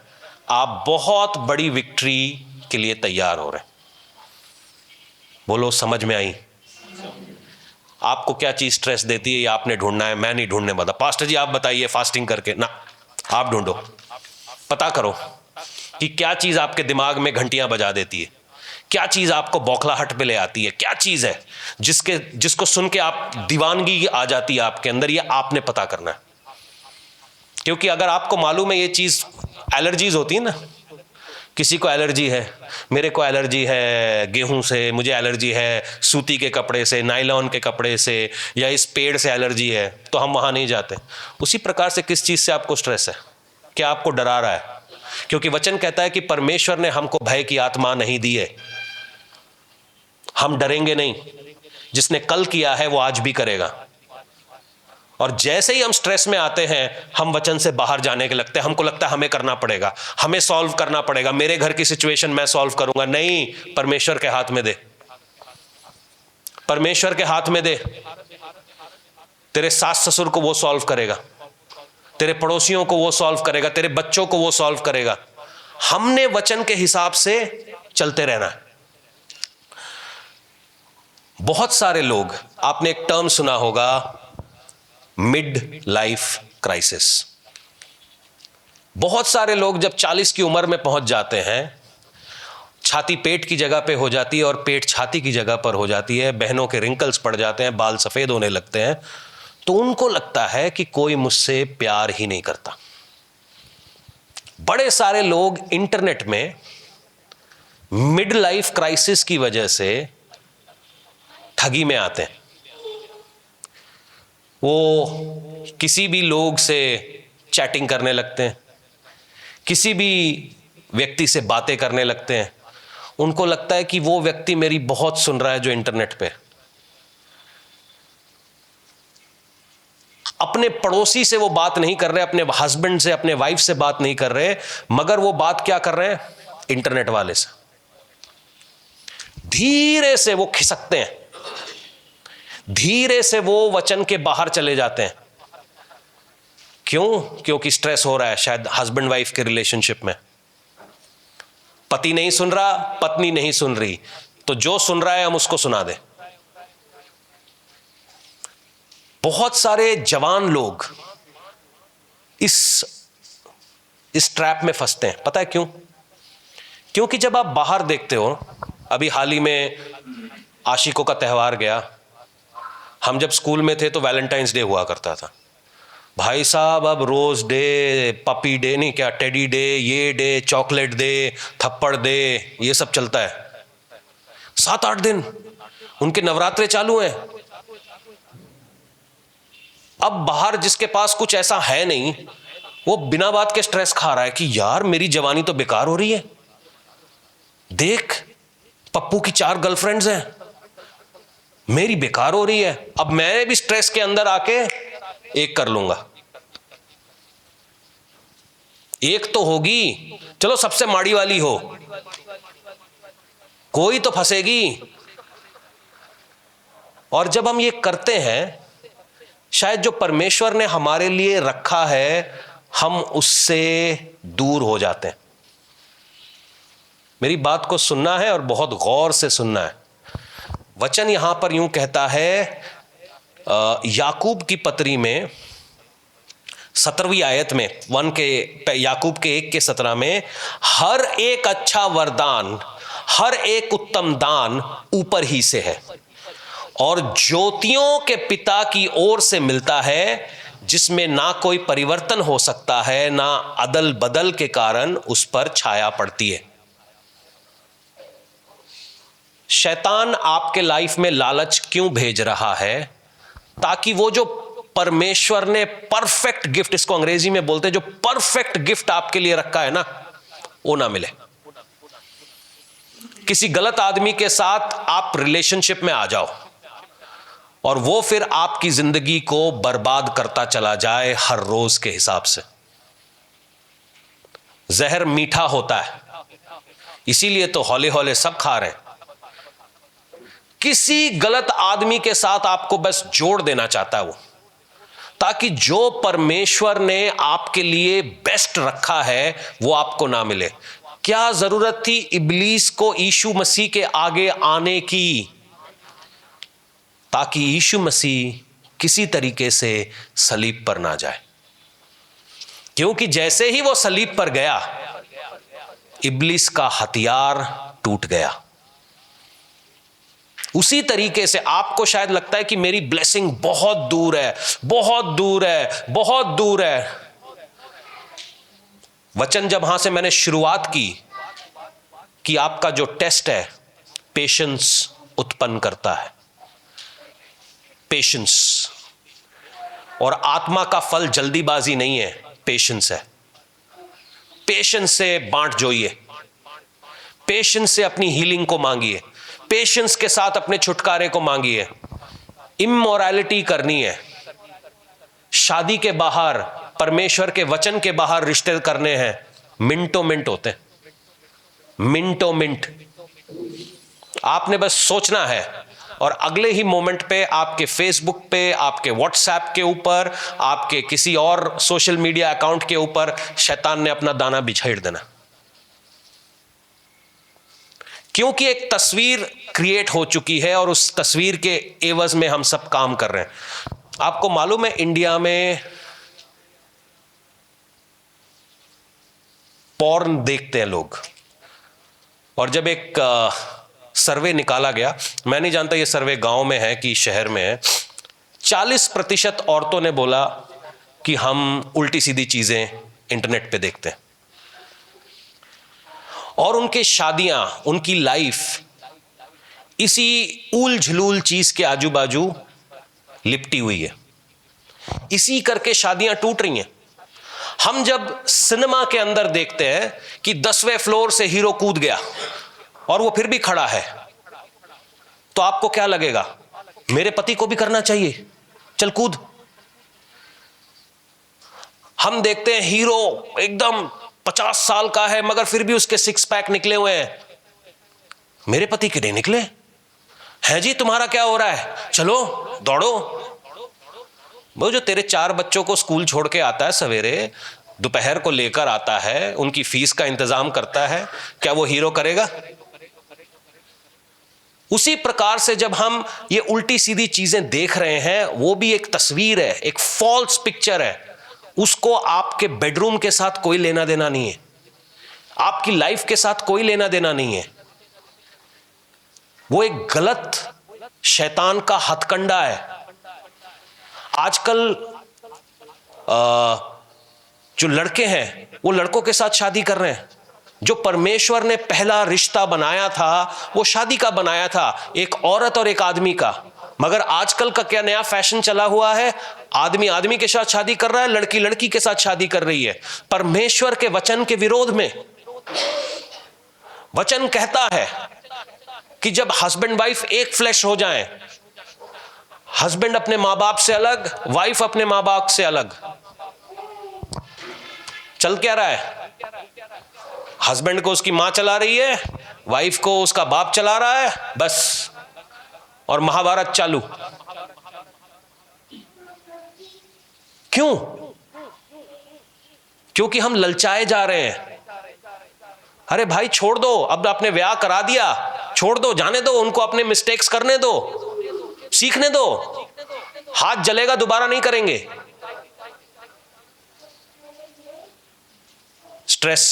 आप बहुत बड़ी विक्ट्री के लिए तैयार हो रहे हैं। बोलो समझ में आई? आपको क्या चीज स्ट्रेस देती है ये आपने ढूंढना है, मैं नहीं ढूंढने वाला। पास्टर जी आप बताइए फास्टिंग करके ना, आप ढूंढो, पता करो कि क्या चीज आपके दिमाग में घंटियां बजा देती है, क्या चीज आपको बौखलाहट पे ले आती है, क्या चीज है जिसको सुन के आप दीवानगी आ जाती है आपके अंदर। ये आपने पता करना है, क्योंकि अगर आपको मालूम है ये चीज, एलर्जीज होती है ना, किसी को एलर्जी है, मेरे को एलर्जी है गेहूं से, मुझे एलर्जी है सूती के कपड़े से, नायलॉन के कपड़े से, या इस पेड़ से एलर्जी है, तो हम वहां नहीं जाते। उसी प्रकार से किस चीज से आपको स्ट्रेस है? क्या आपको डरा रहा है? क्योंकि वचन कहता है कि परमेश्वर ने हमको भय की आत्मा नहीं दी है। हम डरेंगे नहीं, जिसने कल किया है वो आज भी करेगा। और जैसे ही हम स्ट्रेस में आते हैं हम वचन से बाहर जाने के लगते हैं। हमको लगता है हमें करना पड़ेगा, हमें सॉल्व करना पड़ेगा, मेरे घर की सिचुएशन मैं सॉल्व करूंगा। नहीं, परमेश्वर के हाथ में दे, परमेश्वर के हाथ में दे। तेरे सास ससुर को वो सॉल्व करेगा, तेरे पड़ोसियों को वो सॉल्व करेगा, तेरे बच्चों को वो सॉल्व करेगा। हमने वचन के हिसाब से चलते रहना है। बहुत सारे लोग, आपने एक टर्म सुना होगा, मिड लाइफ क्राइसिस। बहुत सारे लोग जब 40 की उम्र में पहुंच जाते हैं, छाती पेट की जगह पे हो जाती है और पेट छाती की जगह पर हो जाती है, बहनों के रिंकल्स पड़ जाते हैं, बाल सफेद होने लगते हैं, तो उनको लगता है कि कोई मुझसे प्यार ही नहीं करता। बड़े सारे लोग इंटरनेट में मिड लाइफ क्राइसिस की वजह से ठगी में आते हैं। वो किसी भी लोग से चैटिंग करने लगते हैं, किसी भी व्यक्ति से बातें करने लगते हैं। उनको लगता है कि वो व्यक्ति मेरी बहुत सुन रहा है जो इंटरनेट पे। अपने पड़ोसी से वो बात नहीं कर रहे, अपने हस्बैंड से, अपने वाइफ से बात नहीं कर रहे, मगर वो बात क्या कर रहे हैं? इंटरनेट वाले से। धीरे से वो खिसकते हैं, धीरे से वो वचन के बाहर चले जाते हैं। क्यों? क्योंकि स्ट्रेस हो रहा है शायद हस्बैंड वाइफ के रिलेशनशिप में। पति नहीं सुन रहा, पत्नी नहीं सुन रही, तो जो सुन रहा है हम उसको सुना दें। बहुत सारे जवान लोग इस ट्रैप में फंसते हैं। पता है क्यों? क्योंकि जब आप बाहर देखते हो, अभी हाल ही में आशिकों का त्यौहार गया। हम जब स्कूल में थे तो वैलेंटाइंस डे हुआ करता था। भाई साहब, अब रोज डे, पपी डे, नहीं क्या, टेडी डे, ये डे, चॉकलेट डे, थप्पड़ डे, ये सब चलता है। 7-8 दिन उनके नवरात्रे चालू हैं। अब बाहर जिसके पास कुछ ऐसा है नहीं, वो बिना बात के स्ट्रेस खा रहा है कि यार मेरी जवानी तो बेकार हो रही है। देख, पप्पू की 4 गर्लफ्रेंड्स हैं, मेरी बेकार हो रही है। अब मैं भी स्ट्रेस के अंदर आके एक कर लूंगा। एक तो होगी, चलो सबसे माड़ी वाली हो, कोई तो फंसेगी। और जब हम ये करते हैं, शायद जो परमेश्वर ने हमारे लिए रखा है, हम उससे दूर हो जाते हैं। मेरी बात को सुनना है और बहुत गौर से सुनना है। वचन यहां पर यूं कहता है, याकूब की पत्री में 17वीं आयत में, याकूब के 1:17 में, हर एक अच्छा वरदान, हर एक उत्तम दान ऊपर ही से है और ज्योतियों के पिता की ओर से मिलता है, जिसमें ना कोई परिवर्तन हो सकता है, ना अदल बदल के कारण उस पर छाया पड़ती है। शैतान आपके लाइफ में लालच क्यों भेज रहा है? ताकि वो जो परमेश्वर ने परफेक्ट गिफ्ट, इसको अंग्रेजी में बोलते हैं, जो परफेक्ट गिफ्ट आपके लिए रखा है ना, वो ना मिले। किसी गलत आदमी के साथ आप रिलेशनशिप में आ जाओ और वो फिर आपकी जिंदगी को बर्बाद करता चला जाए हर रोज के हिसाब से। जहर मीठा होता है, इसीलिए तो हौले हौले सब खा रहे हैं। किसी गलत आदमी के साथ आपको बस जोड़ देना चाहता है वो, ताकि जो परमेश्वर ने आपके लिए बेस्ट रखा है वो आपको ना मिले। क्या जरूरत थी इब्लीस को यीशु मसीह के आगे आने की? ताकि यीशु मसीह किसी तरीके से सलीब पर ना जाए। क्योंकि जैसे ही वो सलीब पर गया, इब्लीस का हथियार टूट गया। उसी तरीके से आपको शायद लगता है कि मेरी ब्लेसिंग बहुत दूर है, बहुत दूर है, बहुत दूर है। वचन जब वहां से मैंने शुरुआत की कि आपका जो टेस्ट है पेशेंस उत्पन्न करता है, पेशेंस, और आत्मा का फल जल्दीबाजी नहीं है, पेशेंस है। पेशेंस से बांट जोइए, पेशेंस से अपनी हीलिंग को मांगिए, पेशेंस के साथ अपने छुटकारे को मांगिए। इमोरालिटी करनी है, शादी के बाहर, परमेश्वर के वचन के बाहर रिश्ते करने हैं, मिनटों मिनट होते हैं, मिनटों मिनट। आपने बस सोचना है और अगले ही मोमेंट पे आपके फेसबुक पे, आपके व्हाट्सएप के ऊपर, आपके किसी और सोशल मीडिया अकाउंट के ऊपर शैतान ने अपना दाना बिछेड़ देना। क्योंकि एक तस्वीर क्रिएट हो चुकी है और उस तस्वीर के एवज में हम सब काम कर रहे हैं। आपको मालूम है इंडिया में पॉर्न देखते हैं लोग, और जब एक सर्वे निकाला गया, मैं नहीं जानता ये सर्वे गांव में है कि शहर में है, 40% औरतों ने बोला कि हम उल्टी सीधी चीजें इंटरनेट पे देखते हैं, और उनके शादियां, उनकी लाइफ इसी ऊल झलूल चीज के आजू बाजू लिपटी हुई है। इसी करके शादियां टूट रही हैं। हम जब सिनेमा के अंदर देखते हैं कि 10वें फ्लोर से हीरो कूद गया और वो फिर भी खड़ा है, तो आपको क्या लगेगा? मेरे पति को भी करना चाहिए, चल कूद। हम देखते हैं हीरो एकदम 50 साल का है मगर फिर भी उसके 6 पैक निकले हुए हैं, मेरे पति के नहीं निकले हैं जी, तुम्हारा क्या हो रहा है, चलो दौड़ो। वो जो तेरे 4 बच्चों को स्कूल छोड़ के आता है सवेरे, दोपहर को लेकर आता है, उनकी फीस का इंतजाम करता है, क्या वो हीरो करेगा? उसी प्रकार से जब हम ये उल्टी सीधी चीजें देख रहे हैं, वो भी एक तस्वीर है, एक फॉल्स पिक्चर है। उसको आपके बेडरूम के साथ कोई लेना देना नहीं है, आपकी लाइफ के साथ कोई लेना देना नहीं है। वो एक गलत शैतान का हथकंडा है। आजकल जो लड़के हैं वो लड़कों के साथ शादी कर रहे हैं। जो परमेश्वर ने पहला रिश्ता बनाया था वो शादी का बनाया था, एक औरत और एक आदमी का। मगर आजकल का क्या नया फैशन चला हुआ है, आदमी आदमी के साथ शादी कर रहा है, लड़की लड़की के साथ शादी कर रही है, परमेश्वर के वचन के विरोध में। वचन कहता है कि जब हस्बैंड वाइफ एक फ्लैश हो जाएं, हस्बैंड अपने मां बाप से अलग, वाइफ अपने मां बाप से अलग। चल क्या रहा है? हस्बैंड को उसकी मां चला रही है, वाइफ को उसका बाप चला रहा है, बस, और महाभारत चालू। क्यों? क्योंकि हम ललचाए जा रहे हैं। अरे भाई छोड़ दो, अब आपने ब्याह करा दिया, छोड़ दो, जाने दो उनको, अपने मिस्टेक्स करने दो, सीखने दो, हाथ जलेगा दोबारा नहीं करेंगे। स्ट्रेस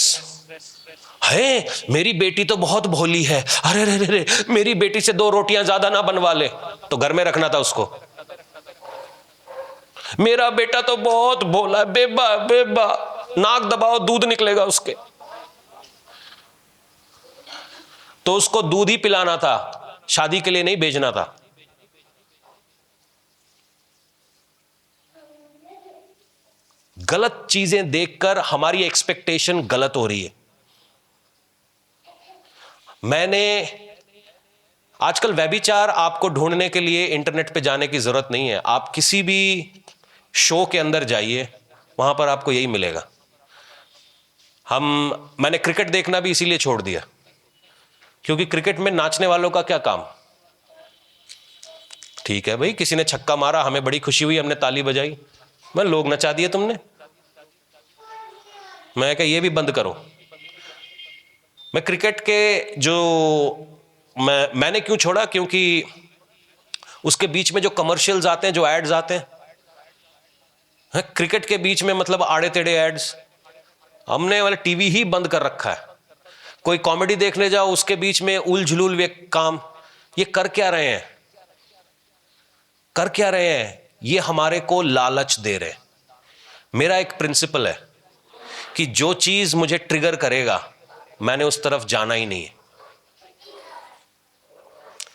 है, मेरी बेटी तो बहुत भोली है, अरे रे रे, मेरी बेटी से 2 रोटियां ज्यादा ना बनवा ले, तो घर में रखना था उसको। मेरा बेटा तो बहुत भोला, बेबा बेबा, नाक दबाओ दूध निकलेगा उसके, तो उसको दूध ही पिलाना था, शादी के लिए नहीं भेजना था। गलत चीजें देखकर हमारी एक्सपेक्टेशन गलत हो रही है। मैंने आजकल व्यभिचार आपको ढूंढने के लिए इंटरनेट पे जाने की जरूरत नहीं है, आप किसी भी शो के अंदर जाइए, वहां पर आपको यही मिलेगा। मैंने क्रिकेट देखना भी इसीलिए छोड़ दिया, क्योंकि क्रिकेट में नाचने वालों का क्या काम? ठीक है भाई, किसी ने छक्का मारा, हमें बड़ी खुशी हुई, हमने ताली बजाई, मैं लोग नचा दिए तुमने। मैं कहा ये भी बंद करो। मैं क्रिकेट के जो मैंने क्यों छोड़ा, क्योंकि उसके बीच में जो कमर्शियल्स आते हैं, जो एड्स आते हैं, क्रिकेट के बीच में मतलब आड़े टेढ़े एड्स, हमने वाला टीवी ही बंद कर रखा है। कोई कॉमेडी देखने जाओ, उसके बीच में उल झुलूल वे काम, ये कर क्या रहे हैं? कर क्या रहे हैं? ये हमारे को लालच दे रहे हैं। मेरा एक प्रिंसिपल है कि जो चीज मुझे ट्रिगर करेगा मैंने उस तरफ जाना ही नहीं है,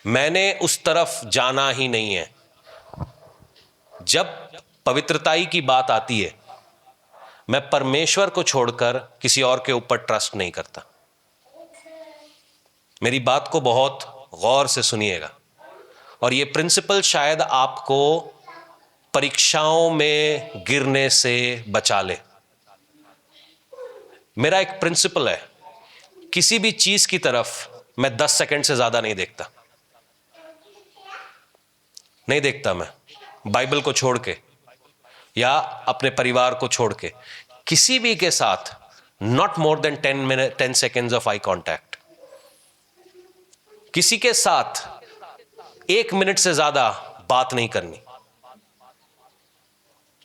मैंने उस तरफ जाना ही नहीं है। जब पवित्रताई की बात आती है, मैं परमेश्वर को छोड़कर किसी और के ऊपर ट्रस्ट नहीं करता। मेरी बात को बहुत गौर से सुनिएगा, और यह प्रिंसिपल शायद आपको परीक्षाओं में गिरने से बचा ले। मेरा एक प्रिंसिपल है, किसी भी चीज की तरफ मैं 10 सेकंड से ज्यादा नहीं देखता। मैं बाइबल को छोड़ के या अपने परिवार को छोड़ के किसी भी के साथ not more than 10 seconds of eye contact. किसी के साथ 1 मिनट से ज्यादा बात नहीं करनी,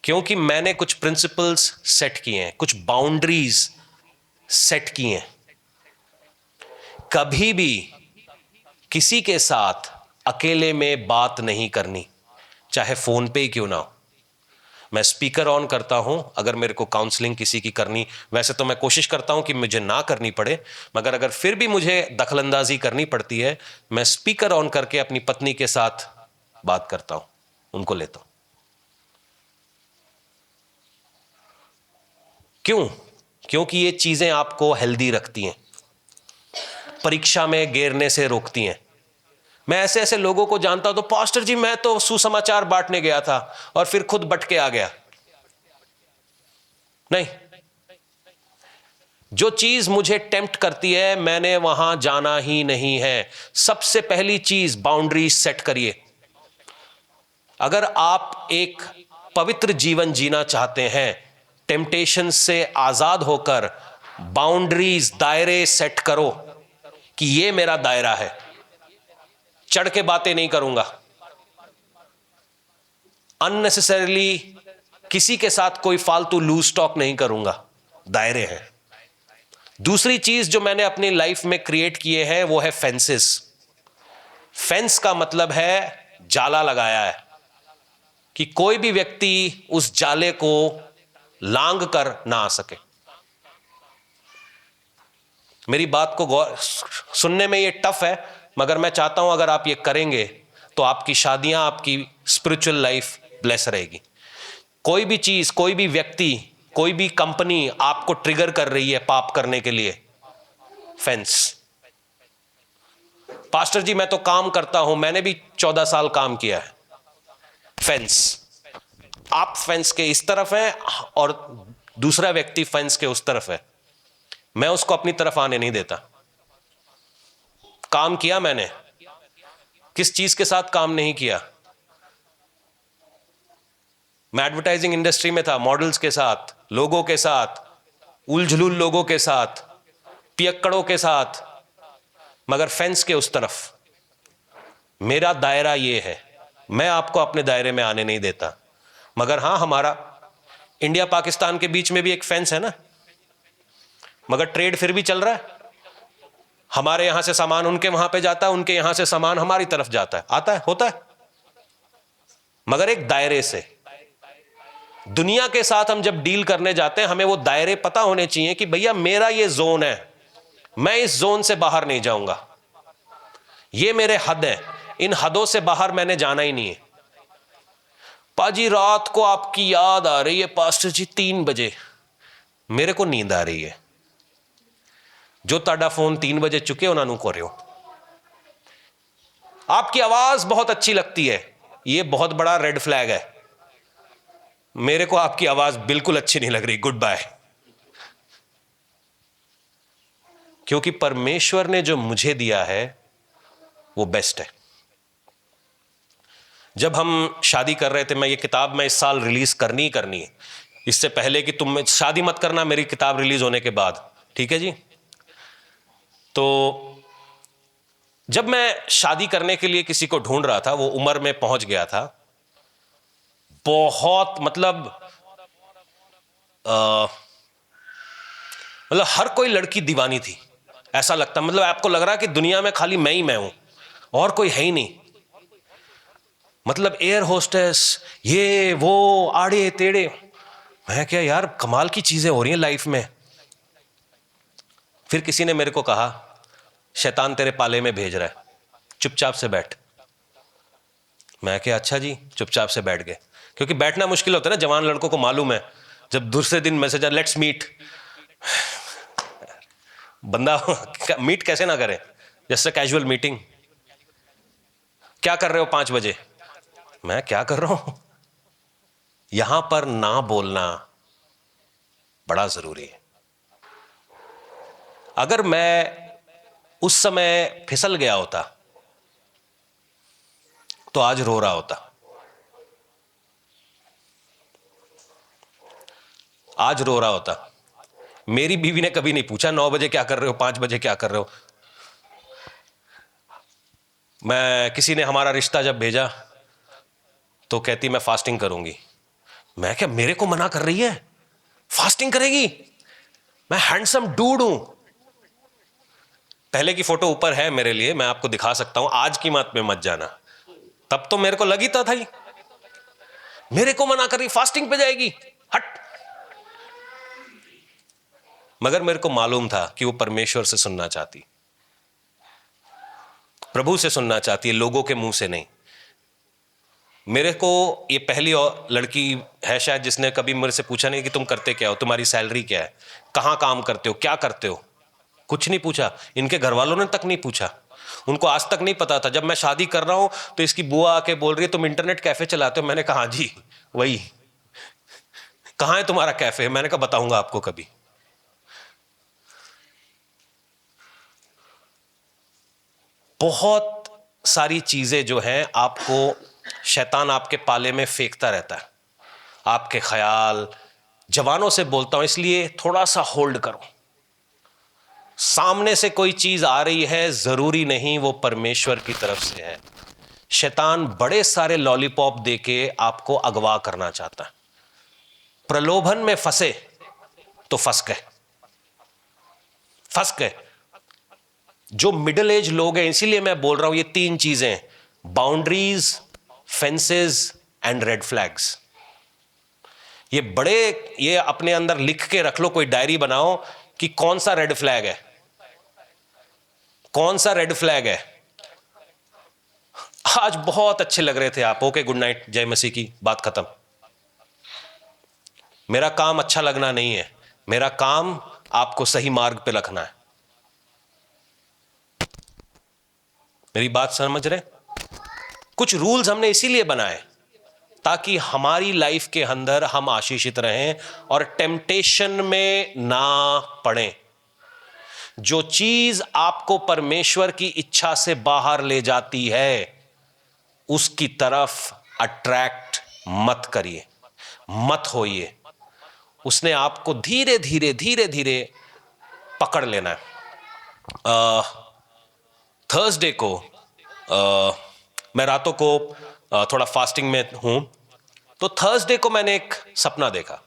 क्योंकि मैंने कुछ प्रिंसिपल्स सेट किए हैं, कुछ बाउंड्रीज सेट किए हैं। कभी भी किसी के साथ अकेले में बात नहीं करनी, चाहे फोन पे ही क्यों ना हो। मैं स्पीकर ऑन करता हूं अगर मेरे को काउंसलिंग किसी की करनी, वैसे तो मैं कोशिश करता हूं कि मुझे ना करनी पड़े, मगर अगर फिर भी मुझे दखलंदाजी करनी पड़ती है, मैं स्पीकर ऑन करके अपनी पत्नी के साथ बात करता हूं, उनको लेता हूं। क्यों? क्योंकि ये चीजें आपको हेल्दी रखती हैं, परीक्षा में गिरने से रोकती हैं। मैं ऐसे ऐसे लोगों को जानता हूं, तो पास्टर जी मैं तो सुसमाचार बांटने गया था और फिर खुद बट के आ गया। नहीं, जो चीज मुझे टेम्प्ट करती है मैंने वहां जाना ही नहीं है। सबसे पहली चीज बाउंड्रीज सेट करिए। अगर आप एक पवित्र जीवन जीना चाहते हैं, टेम्पटेशन से आजाद होकर बाउंड्रीज, दायरे सेट करो कि ये मेरा दायरा है, चढ़ के बातें नहीं करूंगा, अननेसेसरीली किसी के साथ कोई फालतू लूज टॉक नहीं करूंगा, दायरे हैं। दूसरी चीज जो मैंने अपनी लाइफ में क्रिएट किए हैं वो है फेंसेस। फेंस का मतलब है जाला लगाया है कि कोई भी व्यक्ति उस जाले को लांग कर ना आ सके। मेरी बात को गौर सुनने में ये टफ है, मगर मैं चाहता हूं अगर आप ये करेंगे तो आपकी शादियां, आपकी स्पिरिचुअल लाइफ ब्लेस रहेगी। कोई भी चीज, कोई भी व्यक्ति, कोई भी कंपनी आपको ट्रिगर कर रही है पाप करने के लिए, फेंस। पास्टर जी मैं तो काम करता हूं, मैंने भी 14 साल काम किया है, फेंस। आप फेंस के इस तरफ हैं और दूसरा व्यक्ति फेंस के उस तरफ है, मैं उसको अपनी तरफ आने नहीं देता। काम किया मैंने, किस चीज के साथ काम नहीं किया। मैं एडवर्टाइजिंग इंडस्ट्री में था, मॉडल्स के साथ, लोगों के साथ, उलझुल लोगों के साथ, पियक्कड़ों के साथ, मगर फेंस के उस तरफ। मेरा दायरा ये है, मैं आपको अपने दायरे में आने नहीं देता। मगर हां, हमारा इंडिया पाकिस्तान के बीच में भी एक फेंस है ना, मगर ट्रेड फिर भी चल रहा है। हमारे यहां से सामान उनके वहां पे जाता है, उनके यहां से सामान हमारी तरफ जाता है, आता है, होता है, मगर एक दायरे से। दुनिया के साथ हम जब डील करने जाते हैं, हमें वो दायरे पता होने चाहिए कि भैया मेरा ये जोन है, मैं इस जोन से बाहर नहीं जाऊंगा, ये मेरे हद है, इन हदों से बाहर मैंने जाना ही नहीं है। पाजी रात को आपकी याद आ रही है, पास्टर जी 3 बजे, मेरे को नींद आ रही है। जो ताड़ा फोन 3 बजे चुके उन्होंने को रहे हो। आपकी आवाज बहुत अच्छी लगती है, यह बहुत बड़ा रेड फ्लैग है। मेरे को आपकी आवाज बिल्कुल अच्छी नहीं लग रही, गुड बाय। क्योंकि परमेश्वर ने जो मुझे दिया है वो बेस्ट है। जब हम शादी कर रहे थे, मैं ये किताब मैं इस साल रिलीज करनी ही करनी है, इससे पहले कि तुम शादी मत करना मेरी किताब रिलीज होने के बाद, ठीक है जी। तो जब मैं शादी करने के लिए किसी को ढूंढ रहा था, वो उम्र में पहुंच गया था, बहुत मतलब हर कोई लड़की दीवानी थी, ऐसा लगता, मतलब आपको लग रहा कि दुनिया में खाली मैं ही मैं हूं और कोई है ही नहीं। मतलब एयर होस्टेस, ये वो, आड़े टेढ़े। मैं क्या यार, कमाल की चीजें हो रही हैं लाइफ में। फिर किसी ने मेरे को कहा शैतान तेरे पाले में भेज रहा है, चुपचाप से बैठ। मैं क्या अच्छा जी, चुपचाप से बैठ गए, क्योंकि बैठना मुश्किल होता है ना, जवान लड़कों को मालूम है। जब दूसरे दिन मैसेज आया लेट्स मीट, बंदा मीट कैसे ना करे, जैसे कैजुअल मीटिंग। क्या कर रहे हो 5 बजे? मैं क्या कर रहा हूं, यहां पर ना बोलना बड़ा जरूरी है। अगर मैं उस समय फिसल गया होता तो आज रो रहा होता। आज रो रहा होता। मेरी बीवी ने कभी नहीं पूछा 9 बजे क्या कर रहे हो, 5 बजे क्या कर रहे हो। मैं किसी ने हमारा रिश्ता जब भेजा तो कहती मैं फास्टिंग करूंगी। मैं क्या, मेरे को मना कर रही है, फास्टिंग करेगी? मैं हैंडसम डूड हूं। पहले की फोटो ऊपर है मेरे लिए, मैं आपको दिखा सकता हूं, आज की मत में मत जाना। तब तो मेरे को लगी था ही, मेरे को मना कर रही, फास्टिंग पे जाएगी, हट। मगर मेरे को मालूम था कि वो परमेश्वर से सुनना चाहती, प्रभु से सुनना चाहती है, लोगों के मुंह से नहीं। मेरे को ये पहली लड़की है शायद जिसने कभी मेरे से पूछा नहीं कि तुम करते क्या हो, तुम्हारी सैलरी क्या है, कहां काम करते हो, क्या करते हो। कुछ नहीं पूछा। इनके घर वालों ने तक नहीं पूछा। उनको आज तक नहीं पता था। जब मैं शादी कर रहा हूं तो इसकी बुआ आके बोल रही है तुम इंटरनेट कैफे चलाते हो। मैंने कहा हाँ जी वही। कहां है तुम्हारा कैफे? मैंने कहा बताऊंगा आपको कभी। बहुत सारी चीजें जो हैं आपको शैतान आपके पाले में फेंकता रहता है, आपके ख्याल। जवानों से बोलता हूं इसलिए थोड़ा सा होल्ड करो। सामने से कोई चीज आ रही है, जरूरी नहीं वो परमेश्वर की तरफ से है। शैतान बड़े सारे लॉलीपॉप देके आपको अगवा करना चाहता है। प्रलोभन में फंसे तो फंस गए, फंस गए। जो मिडिल एज लोग हैं, इसीलिए मैं बोल रहा हूं ये 3 चीजें, boundaries, fences and red flags. ये अपने अंदर लिख के रख लो, कोई डायरी बनाओ कि कौन सा रेड फ्लैग है, कौन सा रेड फ्लैग है। आज बहुत अच्छे लग रहे थे आप, ओके गुड नाइट, जय मसीह की, बात खत्म। मेरा काम अच्छा लगना नहीं है, मेरा काम आपको सही मार्ग पे रखना है। मेरी बात समझ रहे? कुछ रूल्स हमने इसीलिए बनाए ताकि हमारी लाइफ के अंदर हम आशीषित रहें और टेम्पटेशन में ना पड़ें। जो चीज आपको परमेश्वर की इच्छा से बाहर ले जाती है उसकी तरफ अट्रैक्ट मत करिए, मत होइए। उसने आपको धीरे धीरे धीरे धीरे पकड़ लेना है। थर्सडे को मैं रातों को थोड़ा फास्टिंग में हूं, तो थर्सडे को मैंने एक सपना देखा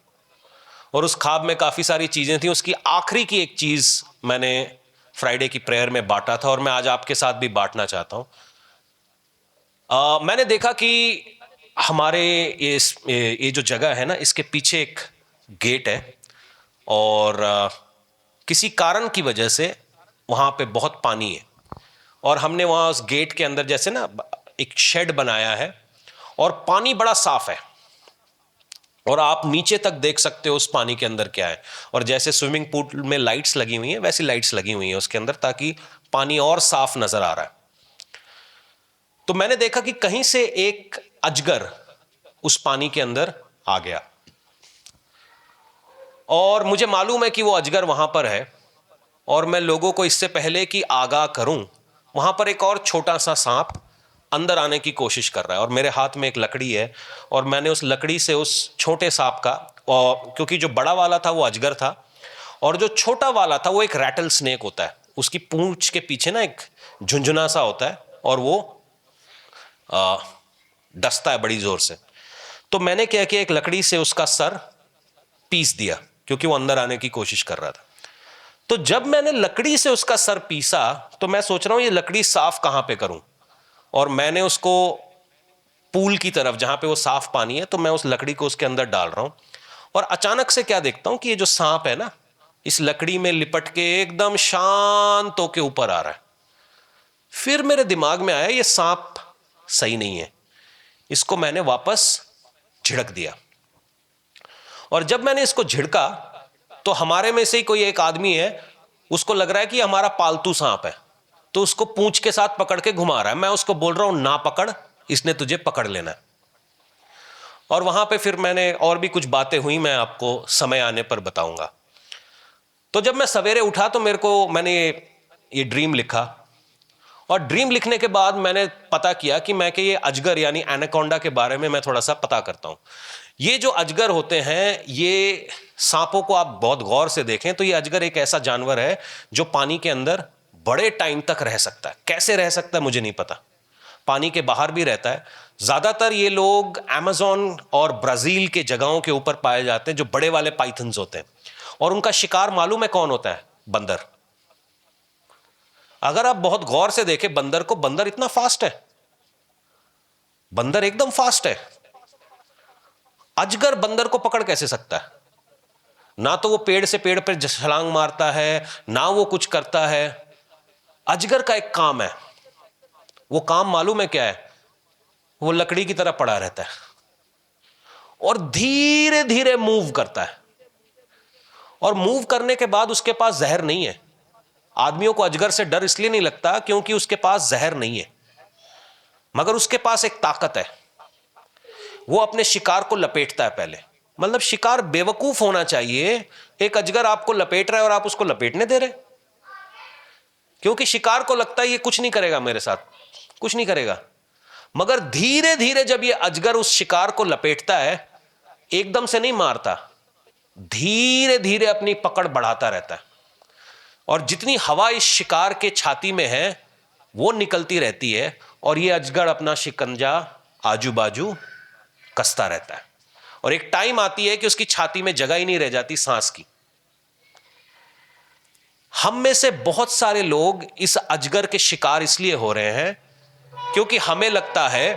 और उस ख्वाब में काफी सारी चीजें थी। उसकी आखिरी की एक चीज मैंने फ्राइडे की प्रेयर में बांटा था और मैं आज आपके साथ भी बांटना चाहता हूं। मैंने देखा कि हमारे ये जो जगह है ना, इसके पीछे एक गेट है और किसी कारण की वजह से वहां पे बहुत पानी है और हमने वहां उस गेट के अंदर जैसे ना एक शेड बनाया है और पानी बड़ा साफ है और आप नीचे तक देख सकते हो उस पानी के अंदर क्या है। और जैसे स्विमिंग पूल में लाइट्स लगी हुई हैं वैसी लाइट्स लगी हुई हैं उसके अंदर, ताकि पानी और साफ नजर आ रहा है। तो मैंने देखा कि कहीं से एक अजगर उस पानी के अंदर आ गया और मुझे मालूम है कि वो अजगर वहां पर है और मैं लोगों को इससे पहले कि आगाह करूं, वहां पर एक और छोटा सा सांप अंदर आने की कोशिश कर रहा है और मेरे हाथ में एक लकड़ी है और मैंने उस लकड़ी से उस छोटे सांप का, और क्योंकि जो बड़ा वाला था वो अजगर था और जो छोटा वाला था वो एक रैटल स्नेक होता है, उसकी पूंछ के पीछे ना एक झुंझुना सा होता है और वो डसता है बड़ी जोर से। तो मैंने क्या किया, एक लकड़ी से उसका सर पीस दिया क्योंकि वो अंदर आने की कोशिश कर रहा था। तो जब मैंने लकड़ी से उसका सर पीसा तो मैं सोच रहा हूं ये लकड़ी साफ कहां पे करूं, और मैंने उसको पूल की तरफ जहां पे वो साफ पानी है तो मैं उस लकड़ी को उसके अंदर डाल रहा हूं और अचानक से क्या देखता हूं कि ये जो सांप है ना इस लकड़ी में लिपट के एकदम शांत होके ऊपर आ रहा है। फिर मेरे दिमाग में आया ये सांप सही नहीं है, इसको मैंने वापस झिड़क दिया और जब मैंने इसको झिड़का तो हमारे में से ही कोई एक आदमी है, उसको लग रहा है कि हमारा पालतू सांप है, तो उसको पूंछ के साथ पकड़ के घुमा रहा है। मैं उसको बोल रहा हूं ना पकड़, इसने तुझे पकड़ लेना है। और वहां पे फिर मैंने और भी कुछ बातें हुई, मैं आपको समय आने पर बताऊंगा। तो जब मैं सवेरे उठा तो मैंने ये ड्रीम लिखा, और ड्रीम लिखने के बाद मैंने पता किया कि ये अजगर यानी एनाकोंडा के बारे में मैं थोड़ा सा पता करता हूं। ये जो अजगर होते हैं, ये सांपों को आप बहुत गौर से देखें तो ये अजगर एक ऐसा जानवर है जो पानी के अंदर बड़े टाइम तक रह सकता है। कैसे रह सकता है मुझे नहीं पता, पानी के बाहर भी रहता है। ज्यादातर ये लोग अमेज़न और ब्राजील के जगहों के ऊपर पाए जाते हैं, जो बड़े वाले पाइथन्स होते हैं। और उनका शिकार मालूम है कौन होता है? बंदर। अगर आप बहुत गौर से देखें बंदर को, बंदर इतना फास्ट है, बंदर एकदम फास्ट है। अजगर बंदर को पकड़ कैसे सकता है? ना तो वो पेड़ से पेड़ पर छलांग मारता है, ना वो कुछ करता है। अजगर का एक काम है, वो काम मालूम है क्या है? वो लकड़ी की तरह पड़ा रहता है और धीरे धीरे मूव करता है। और मूव करने के बाद उसके पास जहर नहीं है। आदमियों को अजगर से डर इसलिए नहीं लगता क्योंकि उसके पास जहर नहीं है, मगर उसके पास एक ताकत है। वो अपने शिकार को लपेटता है पहले। मतलब शिकार बेवकूफ होना चाहिए, एक अजगर आपको लपेट रहा है और आप उसको लपेटने दे रहे, क्योंकि शिकार को लगता है ये कुछ नहीं करेगा मेरे साथ, कुछ नहीं करेगा। मगर धीरे धीरे जब ये अजगर उस शिकार को लपेटता है, एकदम से नहीं मारता, धीरे धीरे अपनी पकड़ बढ़ाता रहता है। और जितनी हवा इस शिकार के छाती में है वो निकलती रहती है, और ये अजगर अपना शिकंजा आजू बाजू कसता रहता है। और एक टाइम आती है कि उसकी छाती में जगह ही नहीं रह जाती सांस की। हम में से बहुत सारे लोग इस अजगर के शिकार इसलिए हो रहे हैं क्योंकि हमें लगता है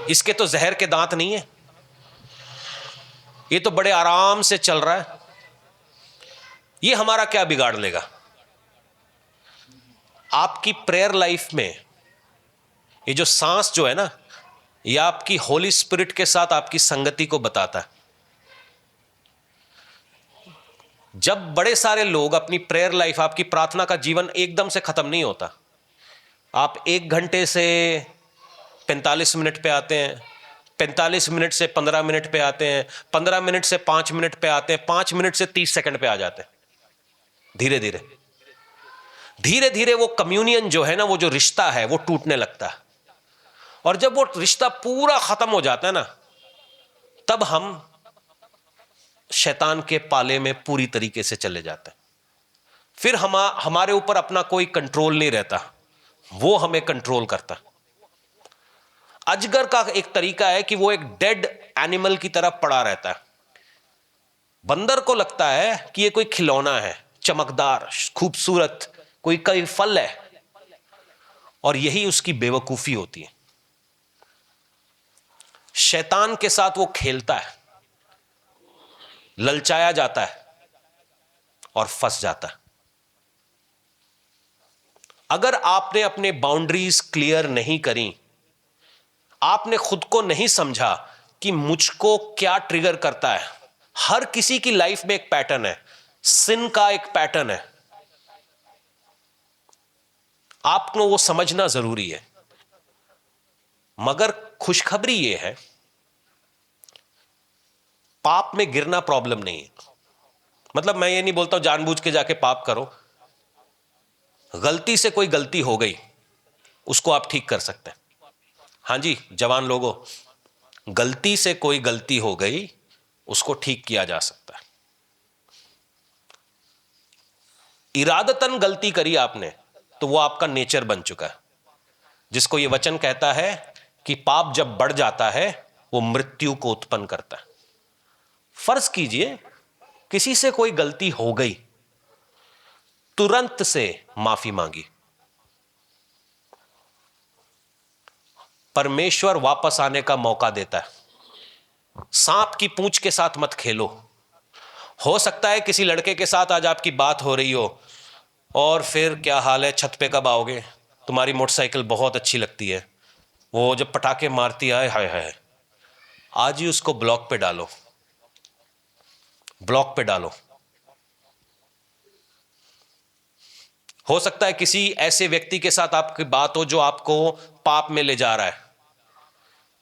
इसके तो जहर के दांत नहीं है, ये तो बड़े आराम से चल रहा है, ये हमारा क्या बिगाड़ लेगा। आपकी प्रेयर लाइफ में ये जो सांस जो है ना, ये आपकी होली स्पिरिट के साथ आपकी संगति को बताता है। जब बड़े सारे लोग अपनी प्रेयर लाइफ, आपकी प्रार्थना का जीवन एकदम से खत्म नहीं होता। आप 1 घंटे से 45 मिनट पे आते हैं, 45 मिनट से 15 मिनट पे आते हैं, 15 मिनट से 5 मिनट पे आते हैं, 5 मिनट से 30 सेकंड पे आ जाते हैं। धीरे धीरे धीरे धीरे वो कम्युनियन जो है ना, वो जो रिश्ता है वो टूटने लगता है। और जब वो रिश्ता पूरा खत्म हो जाता है ना, तब हम शैतान के पाले में पूरी तरीके से चले जाते हैं। फिर हमारे ऊपर अपना कोई कंट्रोल नहीं रहता, वो हमें कंट्रोल करता। अजगर का एक तरीका है कि वो एक डेड एनिमल की तरह पड़ा रहता है। बंदर को लगता है कि ये कोई खिलौना है, चमकदार, खूबसूरत, कोई फल है, और यही उसकी बेवकूफी होती है। शैतान के साथ वो खेलता है, ललचाया जाता है और फंस जाता है। अगर आपने अपने बाउंड्रीज क्लियर नहीं करी, आपने खुद को नहीं समझा कि मुझको क्या ट्रिगर करता है। हर किसी की लाइफ में एक पैटर्न है, सिन का एक पैटर्न है, आपको वो समझना जरूरी है। मगर खुशखबरी ये है, पाप में गिरना प्रॉब्लम नहीं है। मतलब मैं ये नहीं बोलता हूं जानबूझ के जाके पाप करो, गलती से कोई गलती हो गई उसको आप ठीक कर सकते हैं। हाँ जी जवान लोगों, गलती से कोई गलती हो गई उसको ठीक किया जा सकता है। इरादतन गलती करी आपने तो वो आपका नेचर बन चुका है, जिसको ये वचन कहता है कि पाप जब बढ़ जाता है वो मृत्यु को उत्पन्न करता है। फर्ज कीजिए किसी से कोई गलती हो गई, तुरंत से माफी मांगी, परमेश्वर वापस आने का मौका देता है। सांप की पूंछ के साथ मत खेलो। हो सकता है किसी लड़के के साथ आज आपकी बात हो रही हो, और फिर क्या हाल है, छत पे कब आओगे, तुम्हारी मोटरसाइकिल बहुत अच्छी लगती है, वो जब पटाखे मारती है, हाय हाय, आज ही उसको ब्लॉक पे डालो, ब्लॉक पे डालो। हो सकता है किसी ऐसे व्यक्ति के साथ आपकी बात हो जो आपको पाप में ले जा रहा है,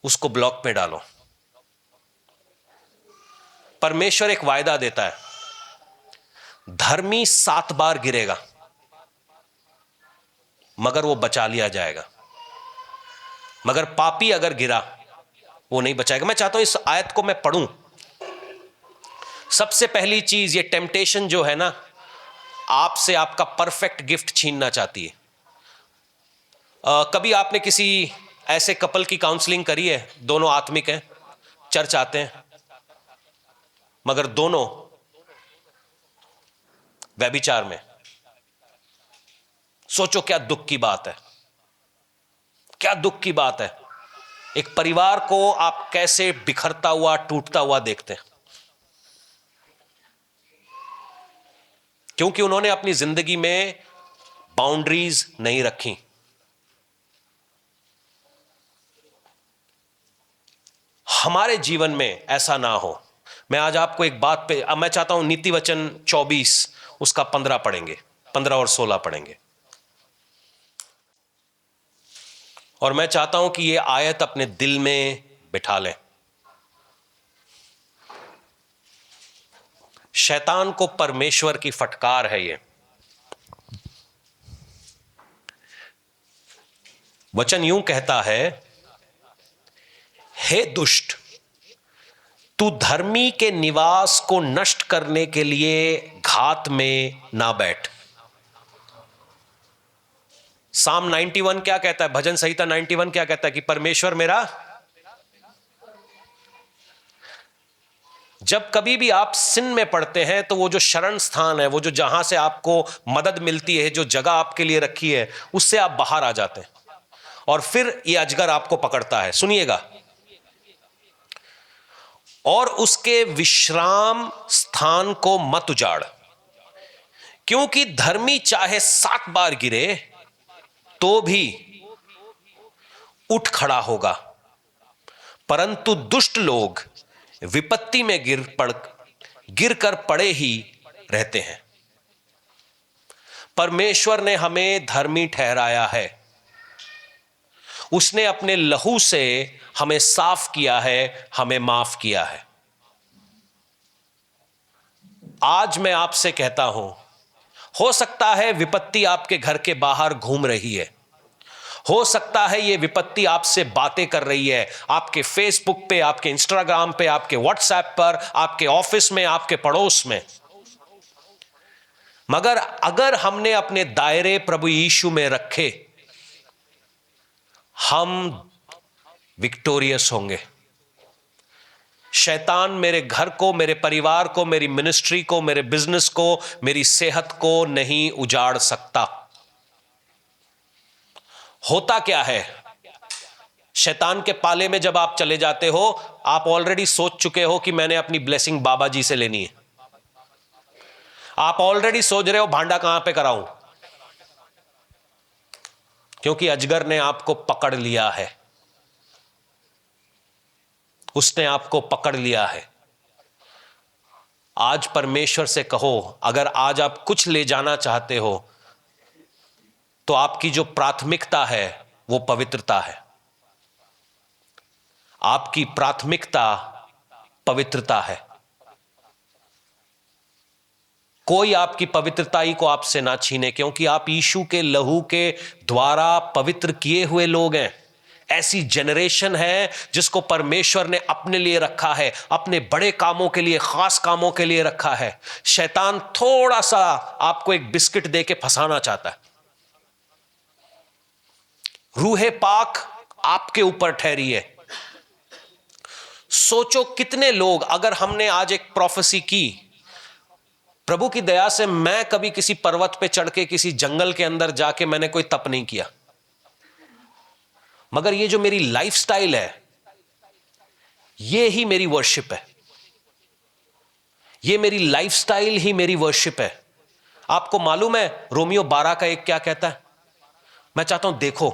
उसको ब्लॉक में डालो। परमेश्वर एक वायदा देता है, धर्मी 7 बार गिरेगा मगर वो बचा लिया जाएगा, मगर पापी अगर गिरा वो नहीं बचाएगा। मैं चाहता हूं इस आयत को मैं पढ़ूं। सबसे पहली चीज, ये टेम्पटेशन जो है ना, आपसे आपका परफेक्ट गिफ्ट छीनना चाहती है। कभी आपने किसी ऐसे कपल की काउंसलिंग करी है, दोनों आत्मिक हैं, चर्च आते हैं, मगर दोनों व्यभिचार में? सोचो क्या दुख की बात है, क्या दुख की बात है। एक परिवार को आप कैसे बिखरता हुआ, टूटता हुआ देखते हैं, क्योंकि उन्होंने अपनी जिंदगी में बाउंड्रीज नहीं रखी। हमारे जीवन में ऐसा ना हो। मैं आज आपको एक बात पे, अब मैं चाहता हूं नीति वचन 24 उसका 15 पढ़ेंगे, 15 और 16 पढ़ेंगे, और मैं चाहता हूं कि ये आयत अपने दिल में बिठा लें। शैतान को परमेश्वर की फटकार है ये। वचन यूं कहता है, हे दुष्ट, तू धर्मी के निवास को नष्ट करने के लिए घात में ना बैठ। साम 91 क्या कहता है, भजन संहिता 91 क्या कहता है कि परमेश्वर मेरा। जब कभी भी आप सिन में पड़ते हैं तो वो जो शरण स्थान है, वो जो जहां से आपको मदद मिलती है, जो जगह आपके लिए रखी है, उससे आप बाहर आ जाते हैं और फिर ये अजगर आपको पकड़ता है। सुनिएगा, और उसके विश्राम स्थान को मत उजाड़, क्योंकि धर्मी चाहे 7 बार गिरे तो भी उठ खड़ा होगा, परंतु दुष्ट लोग विपत्ति में गिर कर पड़े ही रहते हैं। परमेश्वर ने हमें धर्मी ठहराया है, उसने अपने लहू से हमें साफ किया है, हमें माफ किया है। आज मैं आपसे कहता हूं, हो सकता है विपत्ति आपके घर के बाहर घूम रही है, हो सकता है ये विपत्ति आपसे बातें कर रही है, आपके फेसबुक पे, आपके इंस्टाग्राम पे, आपके व्हाट्सएप पर, आपके ऑफिस में, आपके पड़ोस में, मगर अगर हमने अपने दायरे प्रभु यीशु में रखे, हम विक्टोरियस होंगे। शैतान मेरे घर को, मेरे परिवार को, मेरी मिनिस्ट्री को, मेरे बिजनेस को, मेरी सेहत को नहीं उजाड़ सकता। होता क्या है, शैतान के पाले में जब आप चले जाते हो, आप ऑलरेडी सोच चुके हो कि मैंने अपनी ब्लेसिंग बाबा जी से लेनी है। आप ऑलरेडी सोच रहे हो भांडा कहां पे कराऊं, क्योंकि अजगर ने आपको पकड़ लिया है, उसने आपको पकड़ लिया है। आज परमेश्वर से कहो, अगर आज आप कुछ ले जाना चाहते हो तो आपकी जो प्राथमिकता है वो पवित्रता है। आपकी प्राथमिकता पवित्रता है। कोई आपकी पवित्रता ही को आपसे ना छीने, क्योंकि आप यीशु के लहू के द्वारा पवित्र किए हुए लोग हैं। ऐसी जनरेशन है जिसको परमेश्वर ने अपने लिए रखा है, अपने बड़े कामों के लिए, खास कामों के लिए रखा है। शैतान थोड़ा सा आपको एक बिस्किट दे के फंसाना चाहता है। रूहे पाक आपके ऊपर ठहरी है। सोचो कितने लोग, अगर हमने आज एक प्रोफेसी की, प्रभु की दया से मैं कभी किसी पर्वत पे चढ़ के, किसी जंगल के अंदर जाके मैंने कोई तप नहीं किया, मगर ये जो मेरी लाइफस्टाइल है, ये ही मेरी वर्शिप है। ये मेरी लाइफस्टाइल ही मेरी वर्शिप है। आपको मालूम है रोमियो 12 का 1 क्या कहता है? मैं चाहता हूं देखो,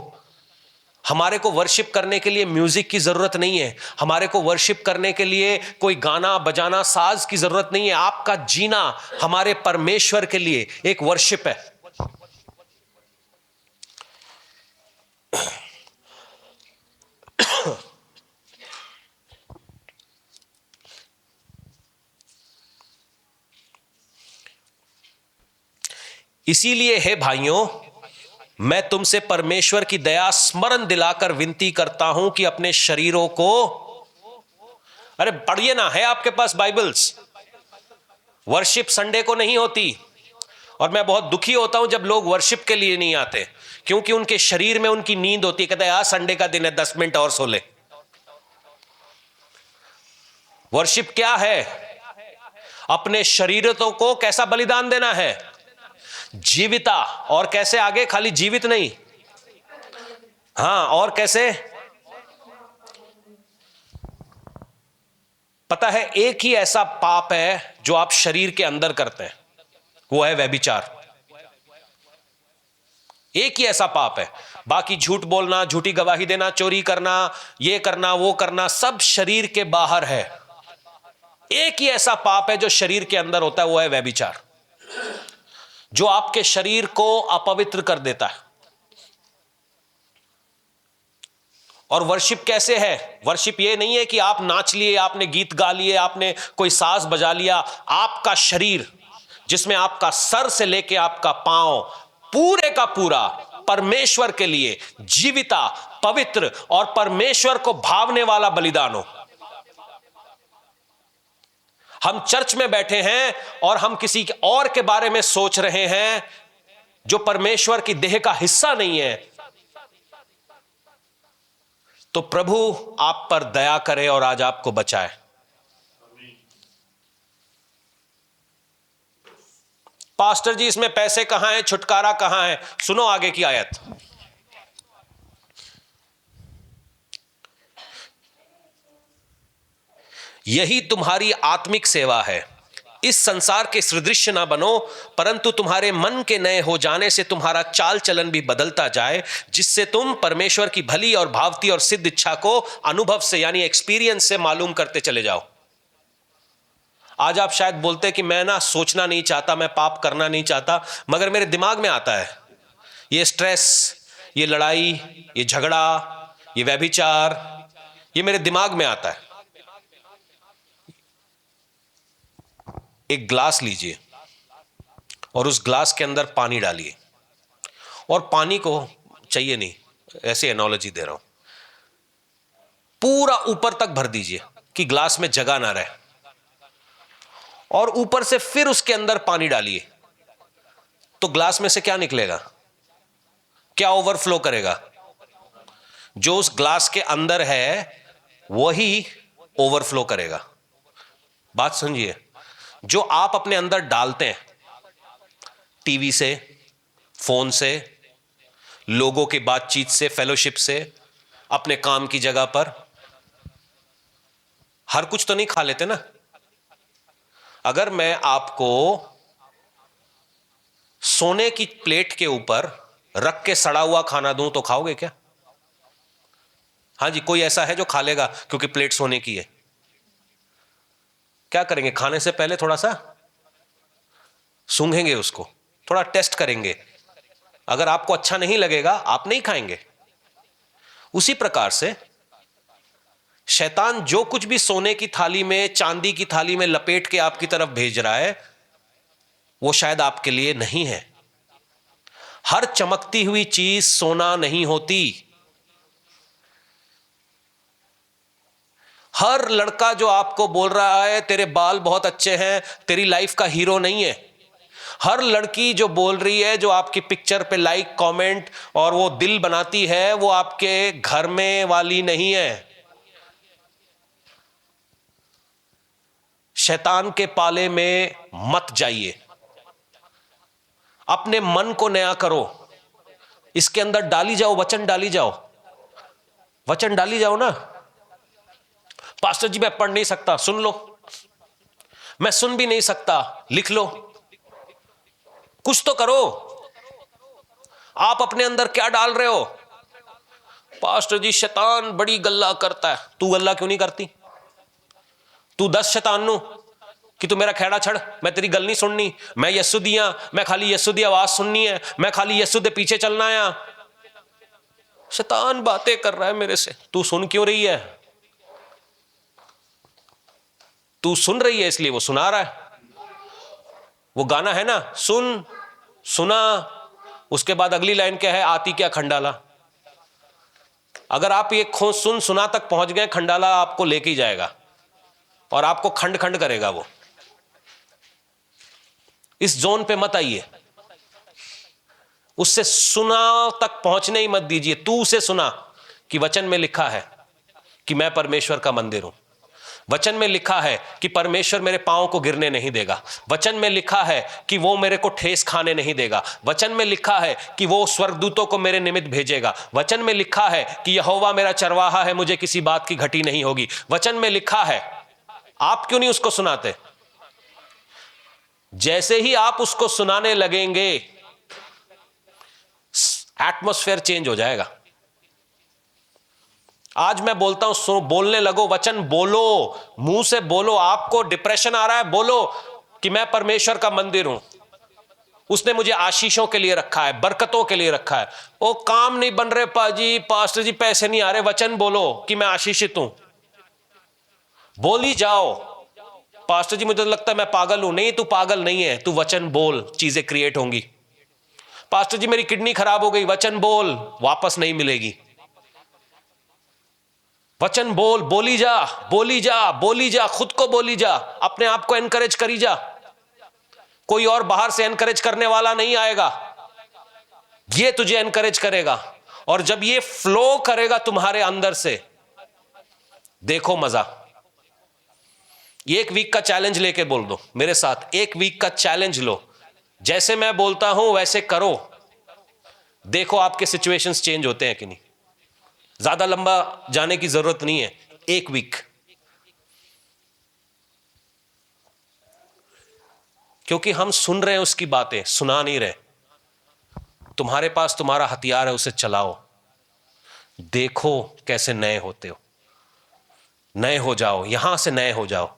हमारे को वर्शिप करने के लिए म्यूजिक की जरूरत नहीं है, हमारे को वर्शिप करने के लिए कोई गाना बजाना, साज की जरूरत नहीं है। आपका जीना हमारे परमेश्वर के लिए एक वर्शिप है। इसीलिए हे भाइयों, मैं तुमसे परमेश्वर की दया स्मरण दिलाकर विनती करता हूं कि अपने शरीरों को, अरे पढ़िए ना, है आपके पास बाइबल्स। वर्शिप संडे को नहीं होती, और मैं बहुत दुखी होता हूं जब लोग वर्शिप के लिए नहीं आते, क्योंकि उनके शरीर में उनकी नींद होती है, कहते हैं यार संडे का दिन है, 10 मिनट और सो ले। वर्शिप क्या है? अपने शरीरों को कैसा बलिदान देना है? जीविता। और कैसे आगे? खाली जीवित नहीं, हां, और कैसे? पता है, एक ही ऐसा पाप है जो आप शरीर के अंदर करते हैं, वो है व्यभिचार। एक ही ऐसा पाप है। बाकी झूठ बोलना, झूठी गवाही देना, चोरी करना, ये करना, वो करना, सब शरीर के बाहर है। एक ही ऐसा पाप है जो शरीर के अंदर होता है, वो है व्यभिचार, जो आपके शरीर को अपवित्र कर देता है। और वर्शिप कैसे है? वर्शिप ये नहीं है कि आप नाच लिए, आपने गीत गा लिए, आपने कोई साज बजा लिया। आपका शरीर, जिसमें आपका सर से लेके आपका पांव पूरे का पूरा परमेश्वर के लिए जीविता, पवित्र और परमेश्वर को भावने वाला बलिदान हो। हम चर्च में बैठे हैं और हम किसी और के बारे में सोच रहे हैं जो परमेश्वर की देह का हिस्सा नहीं है, तो प्रभु आप पर दया करे और आज आपको बचाए। पास्टर जी, इसमें पैसे कहां हैं, छुटकारा कहां है? सुनो आगे की आयत। यही तुम्हारी आत्मिक सेवा है। इस संसार के सदृश्य ना बनो, परंतु तुम्हारे मन के नए हो जाने से तुम्हारा चाल चलन भी बदलता जाए, जिससे तुम परमेश्वर की भली और भावती और सिद्ध इच्छा को अनुभव से, यानी एक्सपीरियंस से मालूम करते चले जाओ। आज आप शायद बोलते हैं कि मैं ना सोचना नहीं चाहता, मैं पाप करना नहीं चाहता, मगर मेरे दिमाग में आता है ये स्ट्रेस, ये लड़ाई, ये झगड़ा, ये व्यभिचार, ये मेरे दिमाग में आता है। एक ग्लास लीजिए और उस ग्लास के अंदर पानी डालिए, और पानी को, चाहिए नहीं, ऐसे एनालॉजी दे रहा हूं, पूरा ऊपर तक भर दीजिए कि ग्लास में जगह ना रहे, और ऊपर से फिर उसके अंदर पानी डालिए, तो ग्लास में से क्या निकलेगा? क्या ओवरफ्लो करेगा? जो उस ग्लास के अंदर है वही ओवरफ्लो करेगा। बात समझिए, जो आप अपने अंदर डालते हैं, टीवी से, फोन से, लोगों की बातचीत से, फेलोशिप से, अपने काम की जगह पर, हर कुछ तो नहीं खा लेते ना। अगर मैं आपको सोने की प्लेट के ऊपर रख के सड़ा हुआ खाना दूं तो खाओगे क्या? हाँ जी, कोई ऐसा है जो खा लेगा क्योंकि प्लेट सोने की है? क्या करेंगे? खाने से पहले थोड़ा सा सूंघेंगे उसको, थोड़ा टेस्ट करेंगे। अगर आपको अच्छा नहीं लगेगा आप नहीं खाएंगे। उसी प्रकार से शैतान जो कुछ भी सोने की थाली में, चांदी की थाली में लपेट के आपकी तरफ भेज रहा है, वो शायद आपके लिए नहीं है। हर चमकती हुई चीज सोना नहीं होती। हर लड़का जो आपको बोल रहा है तेरे बाल बहुत अच्छे हैं, तेरी लाइफ का हीरो नहीं है। हर लड़की जो बोल रही है, जो आपकी पिक्चर पे लाइक, कमेंट और वो दिल बनाती है, वो आपके घर में वाली नहीं है। शैतान के पाले में मत जाइए। अपने मन को नया करो, इसके अंदर डाली जाओ, वचन डाली जाओ, वचन डाली जाओ ना। पास्टर जी मैं पढ़ नहीं सकता, सुन लो। मैं सुन भी नहीं सकता, लिख लो। कुछ तो करो। आप अपने अंदर क्या डाल रहे हो? पास्टर जी शैतान बड़ी गल्ला करता है। तू गल्ला क्यों नहीं करती? तू 10 शैतान नु कि तू मेरा खेड़ा छड़, मैं तेरी गल नहीं सुननी, मैं यस्सु दिया, मैं खाली यस्सु दी आवाज सुननी है, मैं खाली यस्सु दे पीछे चलना है। शैतान बातें कर रहा है मेरे से, तू सुन क्यों रही है? तू सुन रही है इसलिए वो सुना रहा है। वो गाना है ना, सुन सुना, उसके बाद अगली लाइन क्या है, आती क्या खंडाला। अगर आप ये सुना तक पहुंच गए, खंडाला आपको लेके ही जाएगा और आपको खंड खंड करेगा वो। इस जोन पे मत आइए, उससे सुना तक पहुंचने ही मत दीजिए। तू उसे सुना कि वचन में लिखा है कि मैं परमेश्वर का मंदिर हूं, वचन में लिखा है कि परमेश्वर मेरे पांव को गिरने नहीं देगा, वचन में लिखा है कि वो मेरे को ठेस खाने नहीं देगा, वचन में लिखा है कि वो स्वर्गदूतों को मेरे निमित्त भेजेगा, वचन में लिखा है कि यहोवा मेरा चरवाहा है, मुझे किसी बात की घटी नहीं होगी, वचन में लिखा है। आप क्यों नहीं उसको सुनाते? जैसे ही आप उसको सुनाने लगेंगे, एटमॉस्फेयर चेंज हो जाएगा। आज मैं बोलता हूं, बोलने लगो, वचन बोलो, मुंह से बोलो। आपको डिप्रेशन आ रहा है, बोलो कि मैं परमेश्वर का मंदिर हूं, उसने मुझे आशीषों के लिए रखा है, बरकतों के लिए रखा है। ओ काम नहीं बन रहे पाजी, पास्टर जी पैसे नहीं आ रहे, वचन बोलो कि मैं आशीषित हूं। बोली जाओ, पास्टर जी मुझे लगता है मैं पागल हूं। नहीं, तू पागल नहीं है, तू वचन बोल, चीजें क्रिएट होंगी। पास्टर जी मेरी किडनी खराब हो गई, वचन बोल, वापस नहीं मिलेगी। वचन बोल, बोली जा, बोली जा, बोली जा, खुद को बोली जा, अपने आप को एनकरेज करी जा। कोई और बाहर से एनकरेज करने वाला नहीं आएगा, ये तुझे एनकरेज करेगा। और जब ये फ्लो करेगा तुम्हारे अंदर से, देखो मजा। ये 1 वीक का चैलेंज लेके बोल दो मेरे साथ, 1 वीक का चैलेंज लो, जैसे मैं बोलता हूं वैसे करो, देखो आपके सिचुएशंस चेंज होते हैं कि नहीं। ज्यादा लंबा जाने की जरूरत नहीं है, 1 वीक। क्योंकि हम सुन रहे हैं उसकी बातें, सुना नहीं रहे। तुम्हारे पास तुम्हारा हथियार है, उसे चलाओ, देखो कैसे नए होते हो। नए हो जाओ, यहां से नए हो जाओ।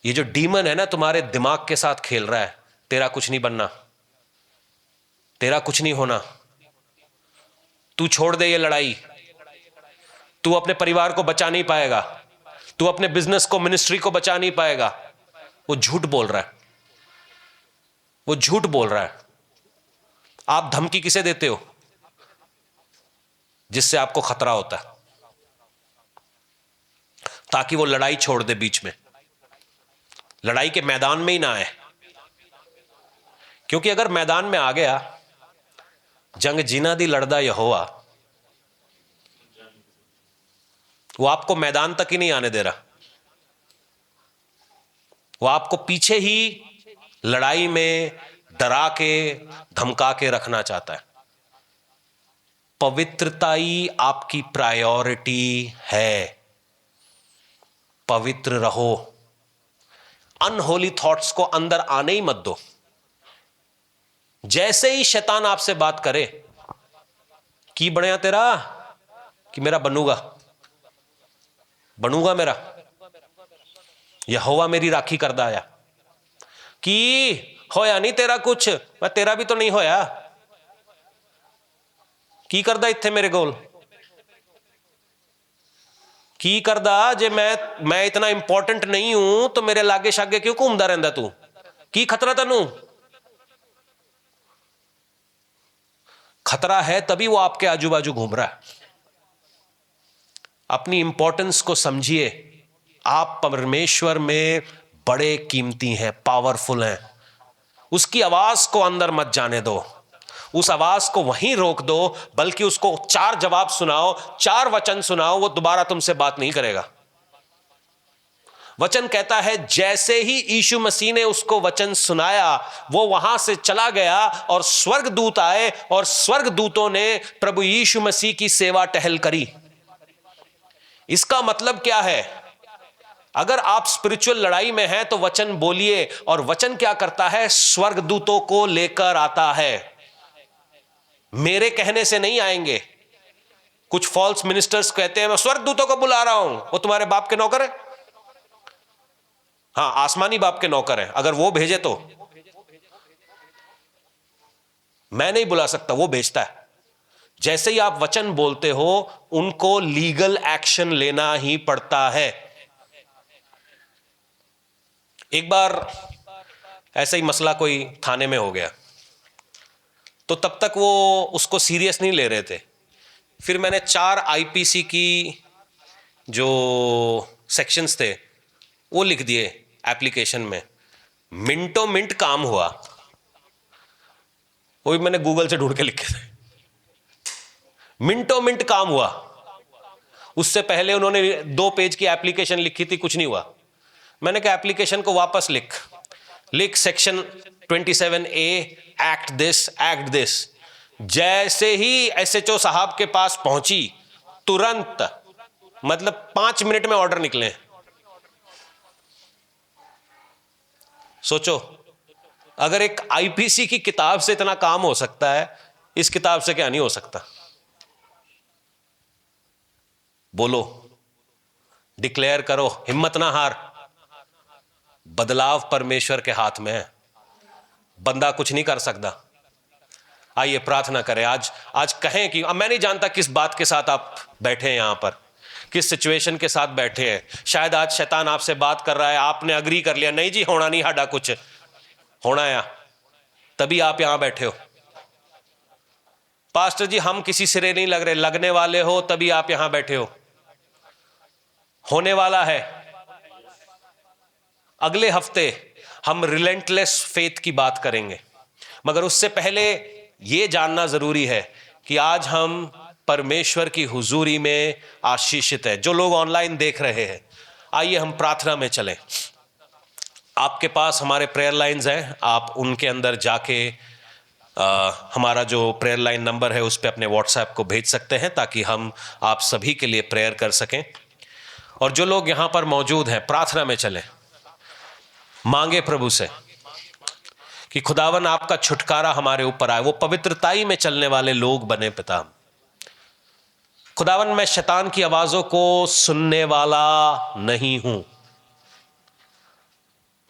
ये जो डीमन है ना तुम्हारे दिमाग के साथ खेल रहा है, तेरा कुछ नहीं बनना, तेरा कुछ नहीं होना, तू छोड़ दे ये लड़ाई, तू अपने परिवार को बचा नहीं पाएगा, तू अपने बिजनेस को, मिनिस्ट्री को बचा नहीं पाएगा। वो झूठ बोल रहा है, वो झूठ बोल रहा है। आप धमकी किसे देते हो? जिससे आपको खतरा होता है, ताकि वो लड़ाई छोड़ दे बीच में, लड़ाई के मैदान में ही ना आए। क्योंकि अगर मैदान में आ गया, जंग जीना दी लड़दा यहोवा, वो आपको मैदान तक ही नहीं आने दे रहा, वो आपको पीछे ही लड़ाई में डरा के, धमका के रखना चाहता है। पवित्रता ही आपकी प्रायोरिटी है, पवित्र रहो। अनहोली थॉट्स को अंदर आने ही मत दो। जैसे ही शैतान आपसे बात करे कि बनया तेरा, कि मेरा बनूगा, बनूगा मेरा, यहोवा मेरी राखी करदा आया, कि होया नहीं तेरा कुछ, मैं तेरा भी तो नहीं होया, की करदा इत्थे मेरे कोल, की करदा जे मैं इतना इंपॉर्टेंट नहीं हूं तो मेरे लागे शागे क्यों घूमदा रहंदा तू, की खतरा तैनू? खतरा है तभी वो आपके आजू बाजू घूम रहा है। अपनी इंपॉर्टेंस को समझिए। आप परमेश्वर में बड़े कीमती हैं, पावरफुल हैं। उसकी आवाज को अंदर मत जाने दो, उस आवाज को वहीं रोक दो, बल्कि उसको 4 जवाब सुनाओ, 4 वचन सुनाओ, वो दोबारा तुमसे बात नहीं करेगा। वचन कहता है जैसे ही यीशु मसीह ने उसको वचन सुनाया, वो वहां से चला गया और स्वर्गदूत आए और स्वर्गदूतों ने प्रभु यीशु मसीह की सेवा टहल करी। इसका मतलब क्या है? अगर आप स्पिरिचुअल लड़ाई में हैं तो वचन बोलिए, और वचन क्या करता है? स्वर्गदूतों को लेकर आता है। मेरे कहने से नहीं आएंगे। कुछ फॉल्स मिनिस्टर्स कहते हैं मैं स्वर्गदूतों को बुला रहा हूं। वो तुम्हारे बाप के नौकर है? हाँ, आसमानी बाप के नौकर है। अगर वो भेजे तो मैं नहीं बुला सकता, वो भेजता है। जैसे ही आप वचन बोलते हो, उनको लीगल एक्शन लेना ही पड़ता है। एक बार ऐसा ही मसला कोई थाने में हो गया, तो तब तक वो उसको सीरियस नहीं ले रहे थे। फिर मैंने 4 आईपीसी की जो सेक्शंस थे वो लिख दिए एप्लीकेशन में, मिनटों मिनट काम हुआ। वो भी मैंने गूगल से ढूंढ के लिखे थे, मिनटों मिनट काम हुआ। उससे पहले उन्होंने 2 पेज की एप्लीकेशन लिखी थी, कुछ नहीं हुआ। मैंने कहा एप्लीकेशन को वापस लिख सेक्शन 27A एक्ट दिस। जैसे ही एसएचओ साहब के पास पहुंची, तुरंत, मतलब 5 मिनट में ऑर्डर निकले। सोचो, अगर एक आईपीसी की किताब से इतना काम हो सकता है, इस किताब से क्या नहीं हो सकता? बोलो, डिक्लेयर करो, हिम्मत ना हार। बदलाव परमेश्वर के हाथ में है, बंदा कुछ नहीं कर सकता। आइए प्रार्थना करें। आज कहें कि मैं नहीं जानता किस बात के साथ आप बैठे हैं यहां पर, किस सिचुएशन के साथ बैठे हैं। शायद आज शैतान आपसे बात कर रहा है, आपने अग्री कर लिया, नहीं जी होना नहीं हाडा कुछ होना है, तभी आप यहां बैठे हो। पास्टर जी हम किसी सिरे नहीं लग रहे, लगने वाले हो तभी आप यहां बैठे हो। होने वाला है। अगले हफ्ते हम रिलेंटलेस फेथ की बात करेंगे, मगर उससे पहले यह जानना जरूरी है कि आज हम परमेश्वर की हुजूरी में आशीषित है। जो लोग ऑनलाइन देख रहे हैं, आइए हम प्रार्थना में चलें। आपके पास हमारे प्रेयर लाइंस हैं, आप उनके अंदर जाके हमारा जो प्रेयर लाइन नंबर है उस पर अपने व्हाट्सएप को भेज सकते हैं, ताकि हम आप सभी के लिए प्रेयर कर सकें। और जो लोग यहां पर मौजूद हैं, प्रार्थना में चलें, मांगे प्रभु से कि खुदावन आपका छुटकारा हमारे ऊपर आए, वो पवित्रताई में चलने वाले लोग बने। पिता खुदावन, मैं शैतान की आवाजों को सुनने वाला नहीं हूं।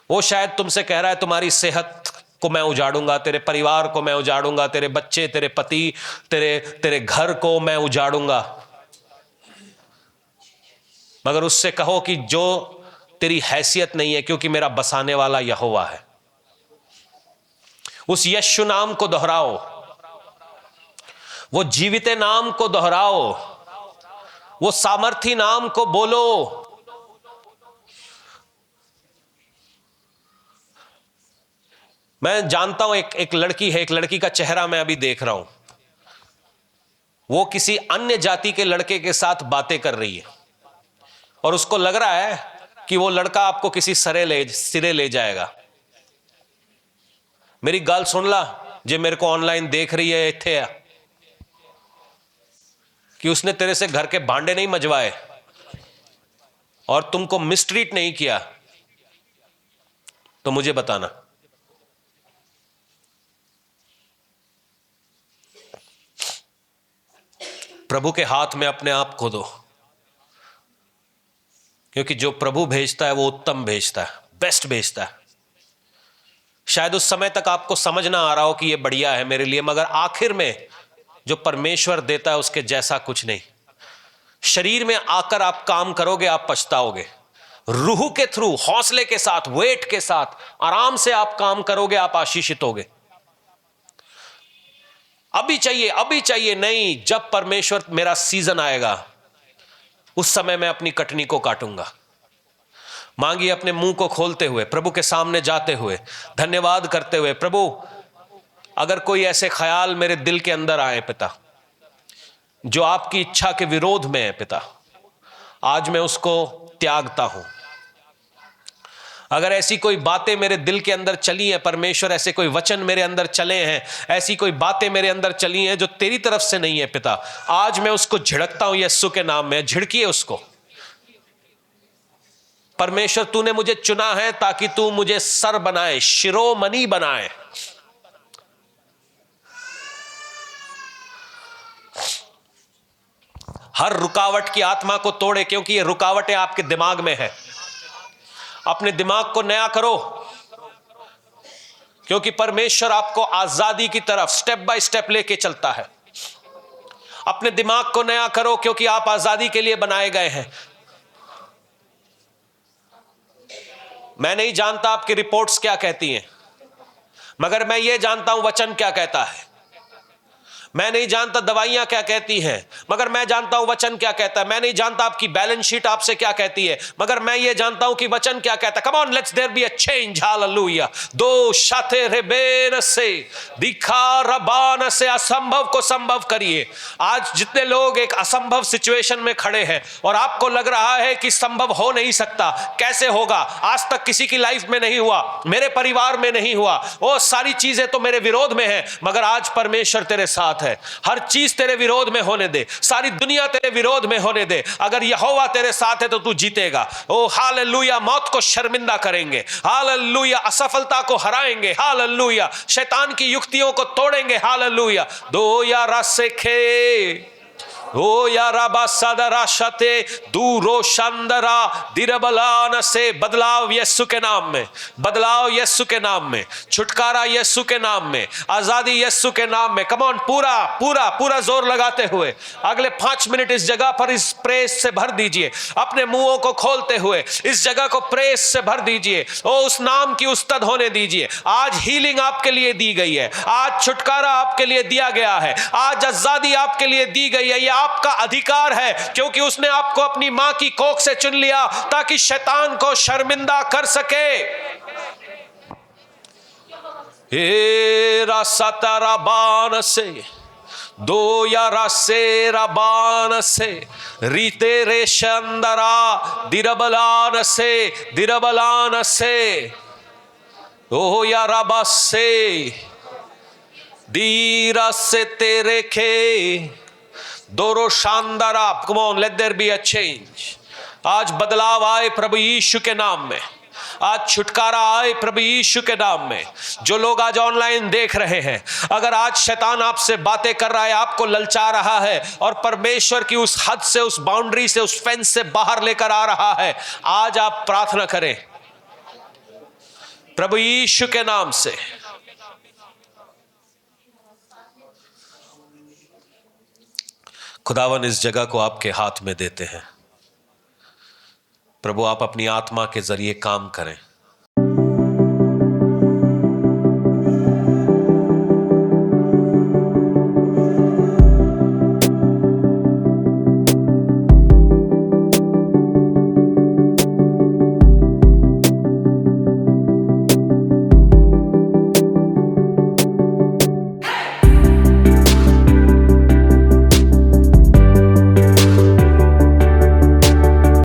वो शायद तुमसे कह रहा है तुम्हारी सेहत को मैं उजाड़ूंगा, तेरे परिवार को मैं उजाड़ूंगा, तेरे बच्चे, तेरे पति, तेरे घर को मैं उजाड़ूंगा। मगर उससे कहो कि जो तेरी हैसियत नहीं है, क्योंकि मेरा बसाने वाला यहोवा है। उस यीशु नाम को दोहराओ, वो जीवित नाम को दोहराओ, वो सामर्थी नाम को बोलो। मैं जानता हूं एक लड़की है, एक लड़की का चेहरा मैं अभी देख रहा हूं, वो किसी अन्य जाति के लड़के के साथ बातें कर रही है और उसको लग रहा है कि वो लड़का आपको किसी सिरे ले जाएगा। मेरी गल सुन ला, जे मेरे को ऑनलाइन देख रही है, इत्थे आ कि उसने तेरे से घर के भांडे नहीं मजवाए और तुमको मिसट्रीट नहीं किया, तो मुझे बताना। प्रभु के हाथ में अपने आप खो दो, क्योंकि जो प्रभु भेजता है वो उत्तम भेजता है, बेस्ट भेजता है। शायद उस समय तक आपको समझ ना आ रहा हो कि ये बढ़िया है मेरे लिए, मगर आखिर में जो परमेश्वर देता है उसके जैसा कुछ नहीं। शरीर में आकर आप काम करोगे, आप पछताओगे। रूह के थ्रू, हौसले के साथ, वेट के साथ, आराम से आप काम करोगे, आप आशीषित होगे। अभी चाहिए नहीं, जब परमेश्वर मेरा सीजन आएगा उस समय मैं अपनी कटनी को काटूंगा। मांगिए अपने मुंह को खोलते हुए, प्रभु के सामने जाते हुए, धन्यवाद करते हुए। प्रभु, अगर कोई ऐसे ख्याल मेरे दिल के अंदर आए पिता, जो आपकी इच्छा के विरोध में है पिता, आज मैं उसको त्यागता हूं। अगर ऐसी कोई बातें मेरे दिल के अंदर चली हैं परमेश्वर, ऐसे कोई वचन मेरे अंदर चले हैं, ऐसी कोई बातें मेरे अंदर चली हैं जो तेरी तरफ से नहीं है पिता, आज मैं उसको झिड़कता हूं यीशु के नाम में। झिड़किए उसको। परमेश्वर, तूने मुझे चुना है ताकि तू मुझे सर बनाए, शिरोमणि बनाए। हर रुकावट की आत्मा को तोड़े, क्योंकि ये रुकावटें आपके दिमाग में है। अपने दिमाग को नया करो, क्योंकि परमेश्वर आपको आजादी की तरफ स्टेप बाय स्टेप लेके चलता है। अपने दिमाग को नया करो, क्योंकि आप आजादी के लिए बनाए गए हैं। मैं नहीं जानता आपकी रिपोर्ट्स क्या कहती हैं, मगर मैं ये जानता हूं वचन क्या कहता है। मैं नहीं जानता दवाइयां क्या कहती हैं, मगर मैं जानता हूं वचन क्या कहता है। मैं नहीं जानता आपकी बैलेंस शीट आपसे क्या कहती है, मगर मैं ये जानता हूं कि वचन क्या कहता है। Come on, let's there be a change. Hallelujah. दो शाते रेबेन से दिखा रबान से असंभव को संभव करिए। आज जितने लोग एक असंभव सिचुएशन में खड़े हैं और आपको लग रहा है कि संभव हो नहीं सकता, कैसे होगा, आज तक किसी की लाइफ में नहीं हुआ, मेरे परिवार में नहीं हुआ, वो सारी चीजें तो मेरे विरोध में है, मगर आज परमेश्वर तेरे साथ है। हर चीज तेरे विरोध में होने दे, सारी दुनिया तेरे विरोध में होने दे, अगर यहोवा तेरे साथ है तो तू जीतेगा। ओ हालेलुया। मौत को शर्मिंदा करेंगे, हालेलुया। असफलता को हराएंगे, हालेलुया। शैतान की युक्तियों को तोड़ेंगे, हालेलुया। दो या रसेखे ओ या रबा सदरा शते दूरो शांदरा दिरबलान से। बदलाव यीशु के नाम में, बदलाव यीशु के नाम में, छुटकारा यीशु के नाम में, आजादी यीशु के नाम में। कम ऑन, पूरा पूरा पूरा जोर लगाते हुए अगले 5 मिनट इस जगह पर इस प्रेस से भर दीजिए। अपने मुंहों को खोलते हुए इस जगह को प्रेस से भर दीजिए। ओ उस नाम की उस्तद होने दीजिए। आज हीलिंग आपके लिए दी गई है, आज छुटकारा आपके लिए दिया गया है, आज आजादी आपके लिए दी गई है। यह आपका अधिकार है, क्योंकि उसने आपको अपनी मां की कोख से चुन लिया ताकि शैतान को शर्मिंदा कर सके। राबान से दो या रसे रबान से रीते रेशंदरा दिरबलान से ओ या रबा से दीरा से तेरे के दोरो शानदार आप। Come on, let there be a change. आज बदलाव आए प्रभु यीशु के नाम में, आज छुटकारा आए प्रभु यीशु के नाम में। जो लोग आज ऑनलाइन देख रहे हैं, अगर आज शैतान आपसे बातें कर रहा है, आपको ललचा रहा है और परमेश्वर की उस हद से, उस बाउंड्री से, उस फेंस से बाहर लेकर आ रहा है, आज आप प्रार्थना करें प्रभु यीशु के नाम से। खुदावन इस जगह को आपके हाथ में देते हैं। प्रभु आप अपनी आत्मा के जरिए काम करें।